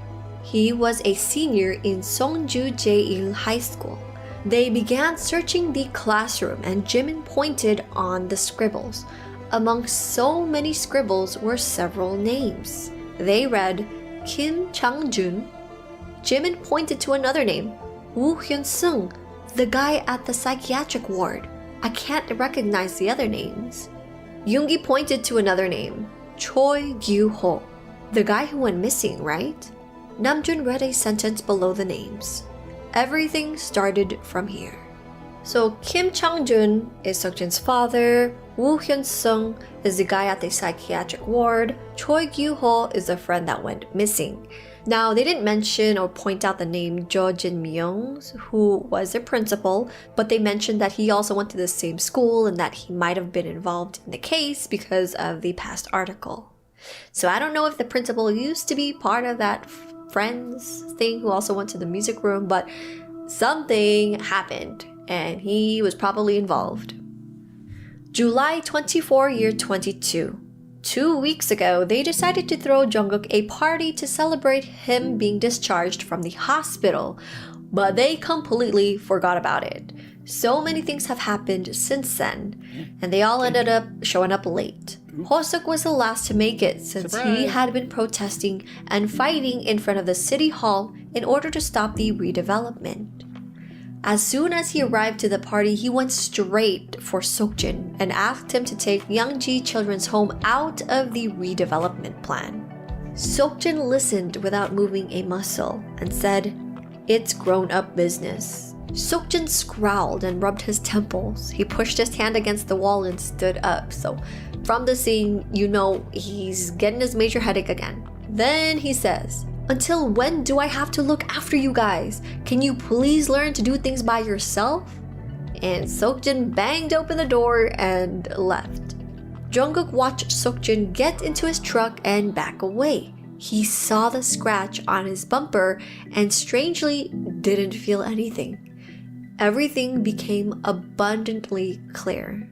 He was a senior in Songju Jae-il High School. They began searching the classroom and Jimin pointed on the scribbles. Among so many scribbles were several names. They read Kim Changjun. Jimin pointed to another name, Woo Hyun-sung, the guy at the psychiatric ward. I can't recognize the other names. Yoongi pointed to another name, Choi Gyu-ho, the guy who went missing, right? Namjoon read a sentence below the names. Everything started from here. So Kim Changjun is Seokjin's father, Woo Hyun-sung is the guy at the psychiatric ward, Choi Gyu-ho is the friend that went missing. Now, they didn't mention or point out the name Jo Jin-myung, who was the principal, but they mentioned that he also went to the same school and that he might have been involved in the case because of the past article. So I don't know if the principal used to be part of that friends thing who also went to the music room, but something happened and he was probably involved. July 24, year 22. 2 weeks ago, they decided to throw Jungkook a party to celebrate him being discharged from the hospital, but they completely forgot about it. So many things have happened since then, and they all ended up showing up late. Hoseok was the last to make it since he had been protesting and fighting in front of the city hall in order to stop the redevelopment. As soon as he arrived to the party, he went straight for Seokjin and asked him to take Youngji Children's Home out of the redevelopment plan. Seokjin listened without moving a muscle and said, "It's grown-up business." Seokjin scowled and rubbed his temples. He pushed his hand against the wall and stood up. So from the scene, you know he's getting his major headache again. Then he says, "Until when do I have to look after you guys? Can you please learn to do things by yourself?" And Seokjin banged open the door and left. Jungkook watched Seokjin get into his truck and back away. He saw the scratch on his bumper and strangely didn't feel anything. Everything became abundantly clear.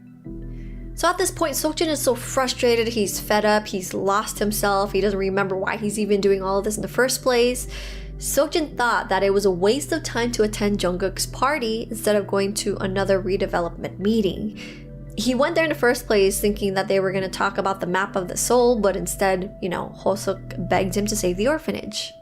So at this point, Seokjin is so frustrated, he's fed up, he's lost himself, he doesn't remember why he's even doing all of this in the first place. Seokjin thought that it was a waste of time to attend Jungkook's party instead of going to another redevelopment meeting. He went there in the first place thinking that they were going to talk about the map of the soul, but instead, Hoseok begged him to save the orphanage.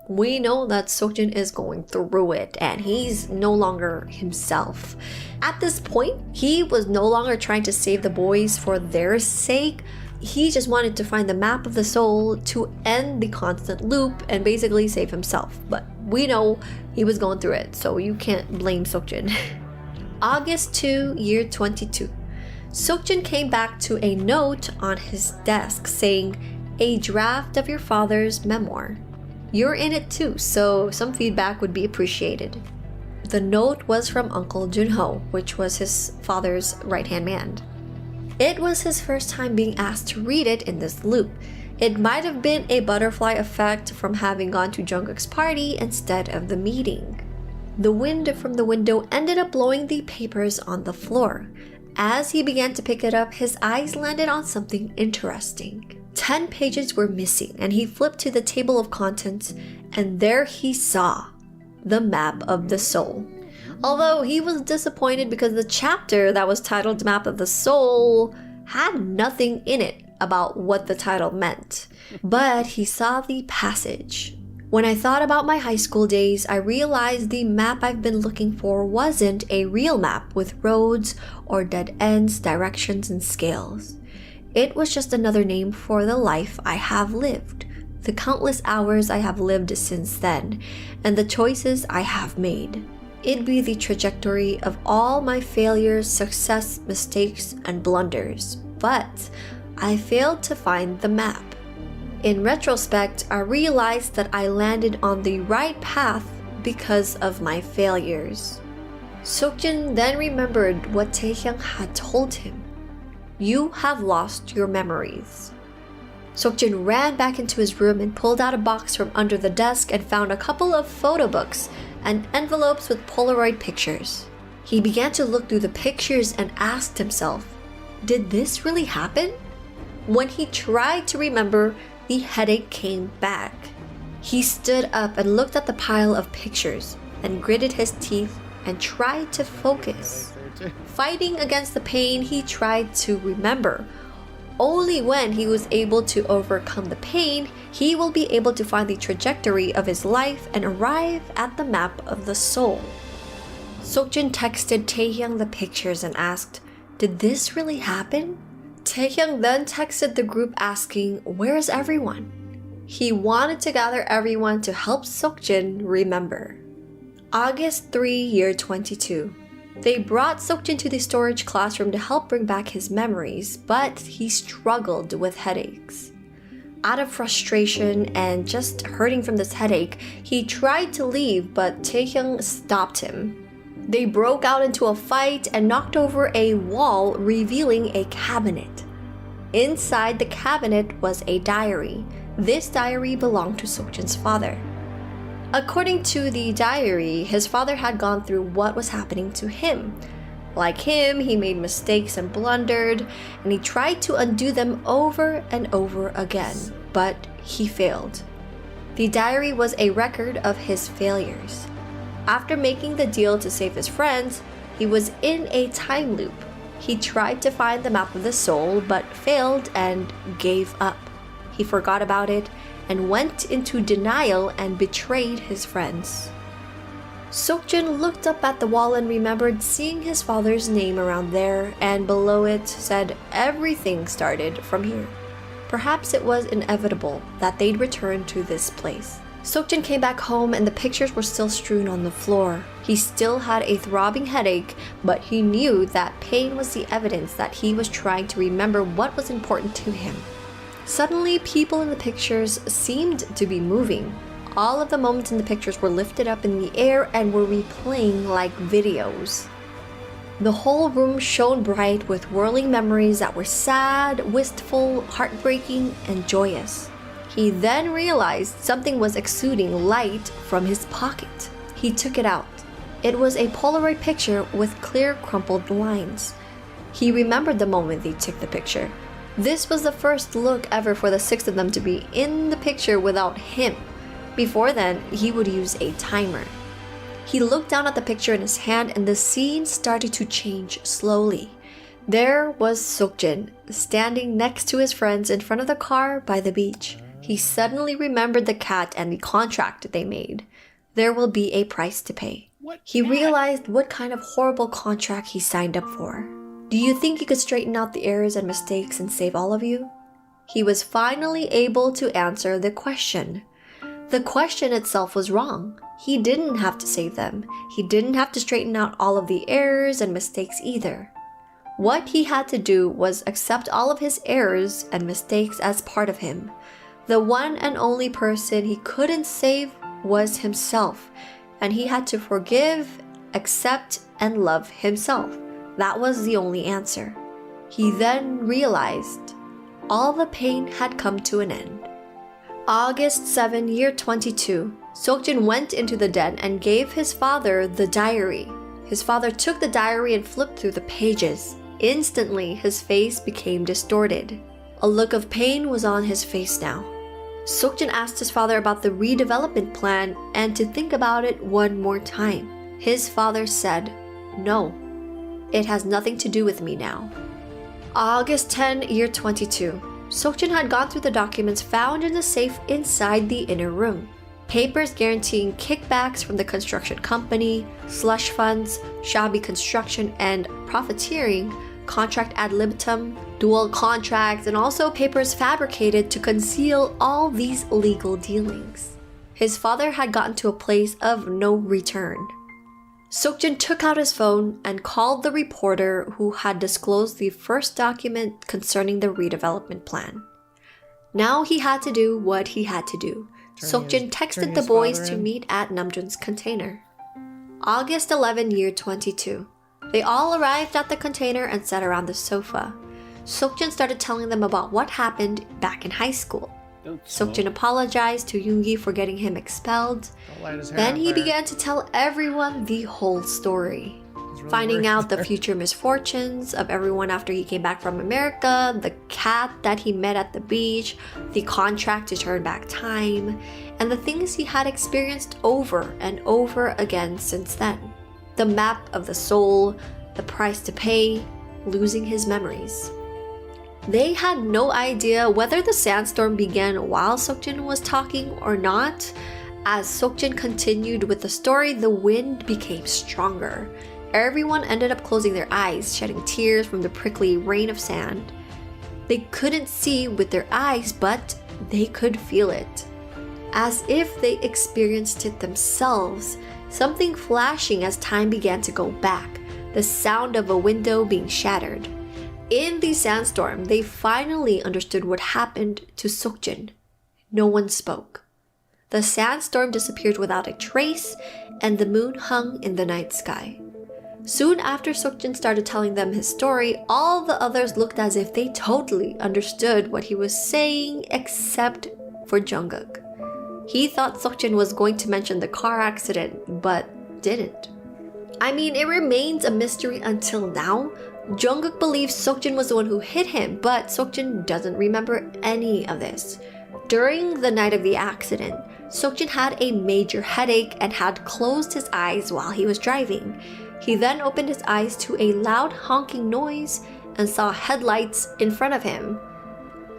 We know that Seokjin is going through it and he's no longer himself. At this point, he was no longer trying to save the boys for their sake. He just wanted to find the map of the soul to end the constant loop and basically save himself. But we know he was going through it, so you can't blame Seokjin. August 2, year 22. Seokjin came back to a note on his desk saying, "A draft of your father's memoir. You're in it too, so some feedback would be appreciated." The note was from Uncle Junho, which was his father's right-hand man. It was his first time being asked to read it in this loop. It might have been a butterfly effect from having gone to Jungkook's party instead of the meeting. The wind from the window ended up blowing the papers on the floor. As he began to pick it up, his eyes landed on something interesting. 10 pages were missing, and he flipped to the table of contents, and there he saw the map of the soul. Although he was disappointed because the chapter that was titled Map of the Soul had nothing in it about what the title meant. But he saw the passage. "When I thought about my high school days, I realized the map I've been looking for wasn't a real map with roads or dead ends, directions, and scales. It was just another name for the life I have lived, the countless hours I have lived since then, and the choices I have made. It'd be the trajectory of all my failures, success, mistakes, and blunders. But I failed to find the map. In retrospect, I realized that I landed on the right path because of my failures." Seokjin then remembered what Taehyung had told him. "You have lost your memories." Seokjin ran back into his room and pulled out a box from under the desk and found a couple of photo books and envelopes with Polaroid pictures. He began to look through the pictures and asked himself, did this really happen? When he tried to remember, the headache came back. He stood up and looked at the pile of pictures and gritted his teeth and tried to focus. Fighting against the pain, he tried to remember. Only when he was able to overcome the pain, he will be able to find the trajectory of his life and arrive at the map of the soul. Seokjin texted Taehyung the pictures and asked, "Did this really happen?" Taehyung then texted the group asking, "Where's everyone?" He wanted to gather everyone to help Seokjin remember. August 3, year 22. They brought Seokjin to the storage classroom to help bring back his memories, but he struggled with headaches. Out of frustration and just hurting from this headache, he tried to leave, but Taehyung stopped him. They broke out into a fight and knocked over a wall, revealing a cabinet. Inside the cabinet was a diary. This diary belonged to Seokjin's father. According to the diary, his father had gone through what was happening to him. Like him, he made mistakes and blundered, and he tried to undo them over and over again, but he failed. The diary was a record of his failures. After making the deal to save his friends, he was in a time loop. He tried to find the map of the soul, but failed and gave up. He forgot about it and went into denial and betrayed his friends. Seokjin looked up at the wall and remembered seeing his father's name around there, and below it said everything started from here. Perhaps it was inevitable that they'd return to this place. Seokjin came back home and the pictures were still strewn on the floor. He still had a throbbing headache, but he knew that pain was the evidence that he was trying to remember what was important to him. Suddenly, people in the pictures seemed to be moving. All of the moments in the pictures were lifted up in the air and were replaying like videos. The whole room shone bright with whirling memories that were sad, wistful, heartbreaking, and joyous. He then realized something was exuding light from his pocket. He took it out. It was a Polaroid picture with clear crumpled lines. He remembered the moment they took the picture. This was the first look ever for the six of them to be in the picture without him. Before then, he would use a timer. He looked down at the picture in his hand and the scene started to change slowly. There was Seokjin, standing next to his friends in front of the car by the beach. He suddenly remembered the cat and the contract they made. There will be a price to pay. He realized what kind of horrible contract he signed up for. Do you think he could straighten out the errors and mistakes and save all of you? He was finally able to answer the question. The question itself was wrong. He didn't have to save them. He didn't have to straighten out all of the errors and mistakes either. What he had to do was accept all of his errors and mistakes as part of him. The one and only person he couldn't save was himself, and he had to forgive, accept, and love himself. That was the only answer. He then realized all the pain had come to an end. August 7, year 22, Seokjin went into the den and gave his father the diary. His father took the diary and flipped through the pages. Instantly, his face became distorted. A look of pain was on his face now. Seokjin asked his father about the redevelopment plan and to think about it one more time. His father said, "No, it has nothing to do with me now." August 10, year 22. Seokjin had gone through the documents found in the safe inside the inner room. Papers guaranteeing kickbacks from the construction company, slush funds, shabby construction, and profiteering, contract ad libitum, dual contracts, and also papers fabricated to conceal all these illegal dealings. His father had gotten to a place of no return. Seokjin took out his phone and called the reporter who had disclosed the first document concerning the redevelopment plan. Now he had to do what he had to do. Seokjin texted the boys to meet at Namjoon's container. August 11, year 22. They all arrived at the container and sat around the sofa. Seokjin started telling them about what happened back in high school. Seokjin apologized to Yoongi for getting him expelled. Then he began to tell everyone the whole story. Finding out the future misfortunes of everyone after he came back from America, the cat that he met at the beach, the contract to turn back time, and the things he had experienced over and over again since then. The map of the soul, the price to pay, losing his memories. They had no idea whether the sandstorm began while Seokjin was talking or not. As Seokjin continued with the story, the wind became stronger. Everyone ended up closing their eyes, shedding tears from the prickly rain of sand. They couldn't see with their eyes, but they could feel it. As if they experienced it themselves, something flashing as time began to go back, the sound of a window being shattered. In the sandstorm, they finally understood what happened to Seokjin. No one spoke. The sandstorm disappeared without a trace, and the moon hung in the night sky. Soon after Seokjin started telling them his story, all the others looked as if they totally understood what he was saying, except for Jungkook. He thought Seokjin was going to mention the car accident, but didn't. I mean, it remains a mystery until now. Jungkook believes Seokjin was the one who hit him, but Seokjin doesn't remember any of this. During the night of the accident, Seokjin had a major headache and had closed his eyes while he was driving. He then opened his eyes to a loud honking noise and saw headlights in front of him.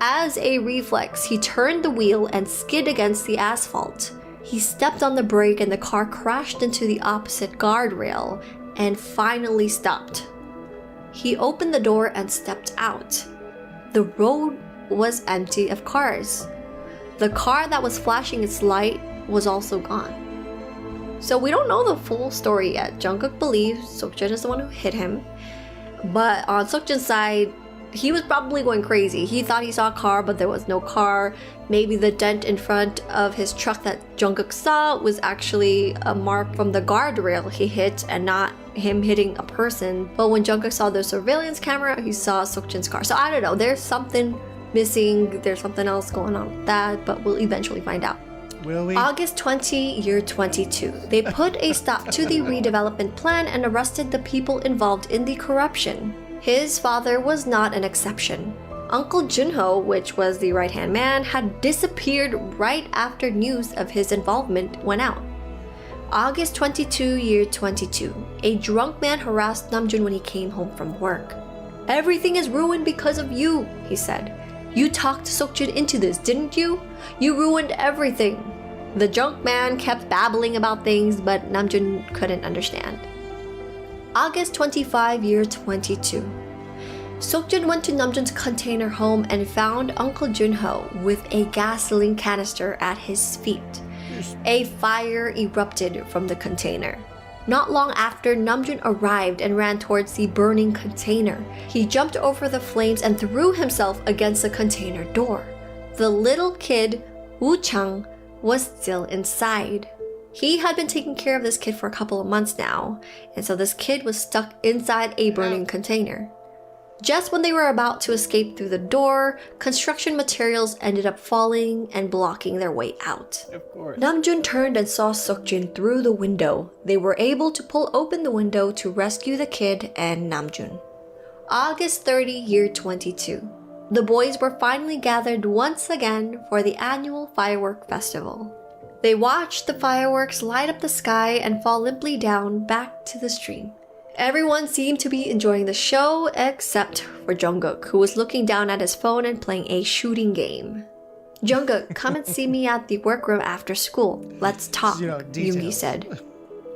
As a reflex, he turned the wheel and skid against the asphalt. He stepped on the brake and the car crashed into the opposite guardrail and finally stopped. He opened the door and stepped out. The road was empty of cars. The car that was flashing its light was also gone. So we don't know the full story yet. Jungkook believes Seokjin is the one who hit him. But on Seokjin's side, he was probably going crazy. He thought he saw a car, but there was no car. Maybe the dent in front of his truck that Jungkook saw was actually a mark from the guardrail he hit and not him hitting a person. But when Jungkook saw the surveillance camera, he saw Seokjin's car. So I don't know, there's something missing, there's something else going on with that, but we'll eventually find out. Will we? August 20, year 22. They put a stop to the redevelopment plan and arrested the people involved in the corruption. His father was not an exception. Uncle Junho, which was the right-hand man, had disappeared right after news of his involvement went out. August 22, year 22. A drunk man harassed Namjoon when he came home from work. "Everything is ruined because of you," he said. You talked Seokjin into this, didn't you? You ruined everything. The junk man kept babbling about things, but Namjoon couldn't understand. August 25, year 22. Seokjin went to Namjoon's container home and found Uncle Junho with a gasoline canister at his feet. A fire erupted from the container. Not long after, Namjoon arrived and ran towards the burning container. He jumped over the flames and threw himself against the container door. The little kid, Woo Chang, was still inside. He had been taking care of this kid for a couple of months now, and so this kid was stuck inside a burning container. Just when they were about to escape through the door, construction materials ended up falling and blocking their way out. Of course. Namjoon turned and saw Seokjin through the window. They were able to pull open the window to rescue the kid and Namjoon. August 30, year 22. The boys were finally gathered once again for the annual firework festival. They watched the fireworks light up the sky and fall limply down back to the stream. Everyone seemed to be enjoying the show except for Jungkook, who was looking down at his phone and playing a shooting game. Jungkook, come and see me at the workroom after school. Let's talk, Yoongi said.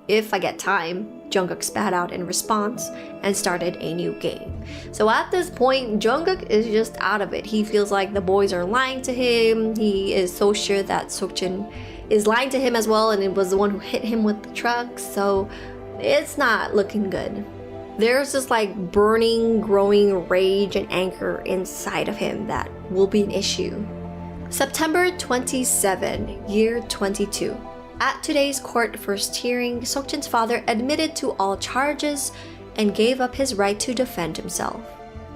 If I get time, Jungkook spat out in response and started a new game. So at this point, Jungkook is just out of it. He feels like the boys are lying to him. He is so sure that Seokjin is lying to him as well, and it was the one who hit him with the truck, so it's not looking good. There's this like burning, growing rage and anger inside of him that will be an issue. September 27, year 22. At today's court first hearing, Seokjin's father admitted to all charges and gave up his right to defend himself.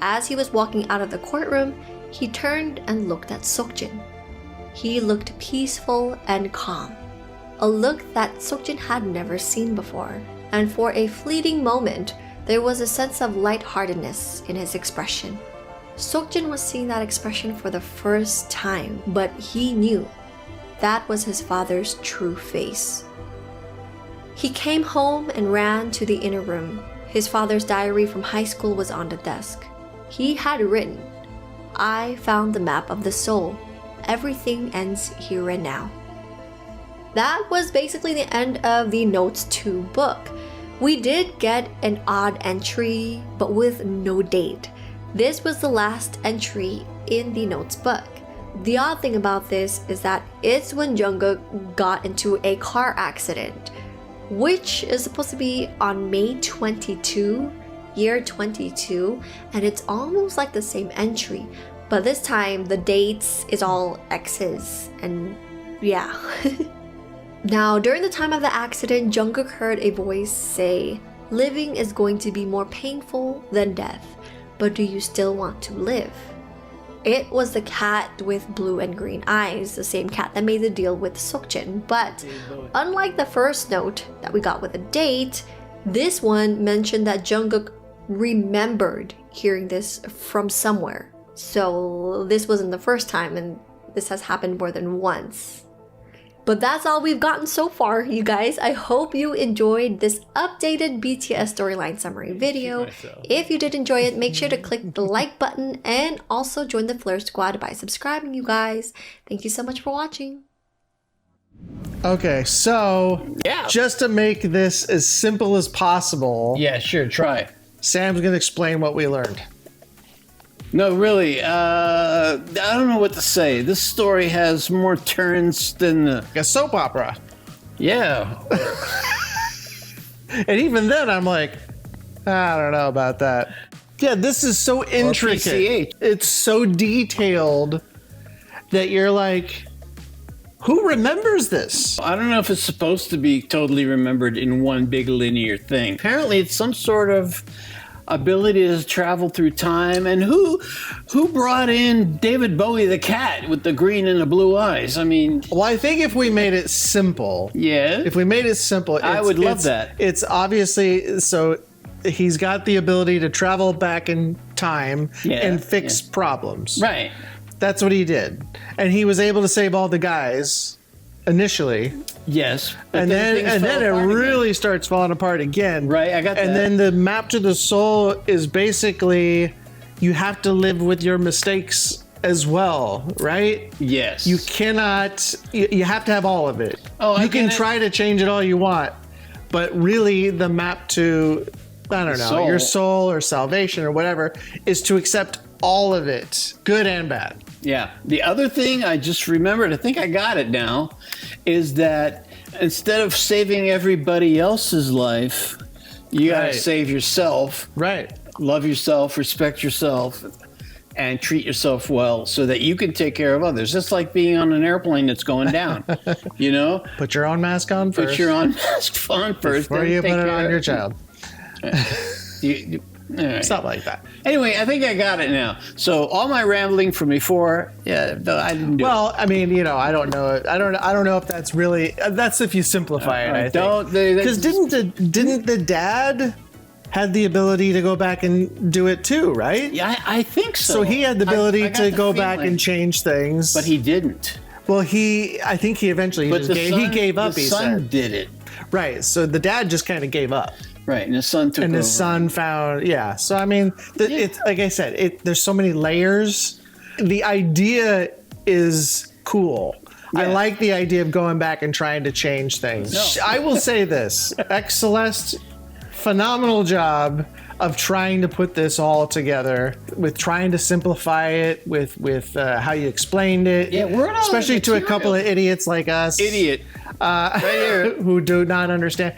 As he was walking out of the courtroom, he turned and looked at Seokjin. He looked peaceful and calm, a look that Seokjin had never seen before. And for a fleeting moment, there was a sense of lightheartedness in his expression. Seokjin was seeing that expression for the first time, but he knew that was his father's true face. He came home and ran to the inner room. His father's diary from high school was on the desk. He had written, "I found the map of the soul. Everything ends here and now." That was basically the end of the Notes 2 book. We did get an odd entry, but with no date. This was the last entry in the Notes book. The odd thing about this is that it's when Jungkook got into a car accident, which is supposed to be on May 22, year 22, and it's almost like the same entry, but this time the dates is all X's, and yeah. Now, during the time of the accident, Jungkook heard a voice say, "Living is going to be more painful than death, but do you still want to live?" It was the cat with blue and green eyes, the same cat that made the deal with Seokjin. But unlike the first note that we got with a date, this one mentioned that Jungkook remembered hearing this from somewhere. So this wasn't the first time, and this has happened more than once. But that's all we've gotten so far, you guys. I hope you enjoyed this updated BTS storyline summary video. If you did enjoy it, make sure to click the like button and also join the Flare Squad by subscribing, you guys. Thank you so much for watching. Okay, so just to make this as simple as possible, Yeah, sure, try. Sam's gonna explain what we learned. No, really, I don't know what to say. This story has more turns than... A soap opera. Yeah. And even then, I'm like, I don't know about that. Yeah, this is so intricate. PCH. It's so detailed that you're like, who remembers this? I don't know if it's supposed to be totally remembered in one big linear thing. Apparently, it's some sort of ability to travel through time. And who brought in David Bowie the cat with the green and the blue eyes? I mean... Well, I think if we made it simple... Yeah? If we made it simple... I would love that. It's obviously... So he's got the ability to travel back in time and fix problems. Right. That's what he did. And he was able to save all the guys initially. Yes. And then it really starts falling apart again. Right, I got that. And then the map to the soul is basically you have to live with your mistakes as well, right? Yes. You cannot, you have to have all of it. Oh, you can try to change it all you want, but really the map to, I don't know, your soul or salvation or whatever is to accept all of it, good and bad. Yeah. The other thing I just remembered, I think I got it now, is that instead of saving everybody else's life, you got to save yourself. Right. Love yourself, respect yourself, and treat yourself well so that you can take care of others. Just like being on an airplane that's going down, you know? Put your own mask on first. Put your own mask on first. Before you put it on your child. Right. Something like that. Anyway, I think I got it now. So all my rambling from before, I didn't do it. Well, I mean, you know, I don't know. I don't know if that's really. That's if you simplify it. I think. Because didn't the dad had the ability to go back and do it too, right? Yeah, I think so. So he had the ability to go back and change things, but he didn't. Well, I think he eventually he gave up. The he son said. Did it. Right. So the dad just kind of gave up. Right, and his son took over. And his son found, So I mean, it's like I said, there's so many layers. The idea is cool. Yeah. I like the idea of going back and trying to change things. No. I will say this: xCeleste, phenomenal job of trying to put this all together, with trying to simplify it, with how you explained it. Yeah, we're not especially to a couple of idiots like us. Right here. Who do not understand.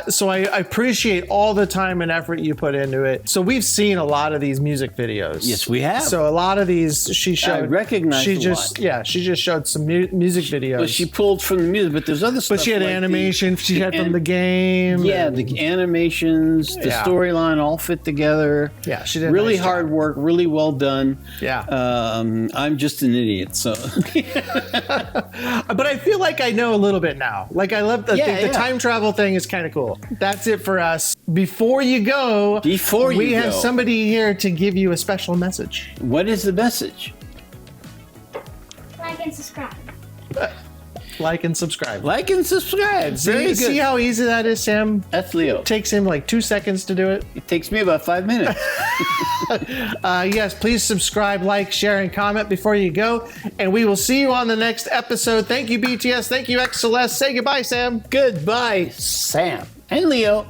So I appreciate all the time and effort you put into it. So we've seen a lot of these music videos. Yes, we have. So a lot of these she showed. I recognize she just showed some music videos. But she pulled from the music, but there's other stuff. But she had animation. She had from the game. Yeah, the animations, the storyline all fit together. Yeah, she did really hard work, really well done. Yeah. I'm just an idiot, so. But I feel like I know a little bit now. Like I love the time travel thing is kind of cool. That's it for us. Before you go, we have somebody here to give you a special message. What is the message? Like and subscribe. Like and subscribe. Like and subscribe. Very good. See how easy that is, Sam? That's Leo. It takes him like 2 seconds to do it. It takes me about 5 minutes. Yes, please subscribe, like, share, and comment before you go. And we will see you on the next episode. Thank you, BTS. Thank you, xCeleste. Say goodbye, Sam. Goodbye, Sam and Leo.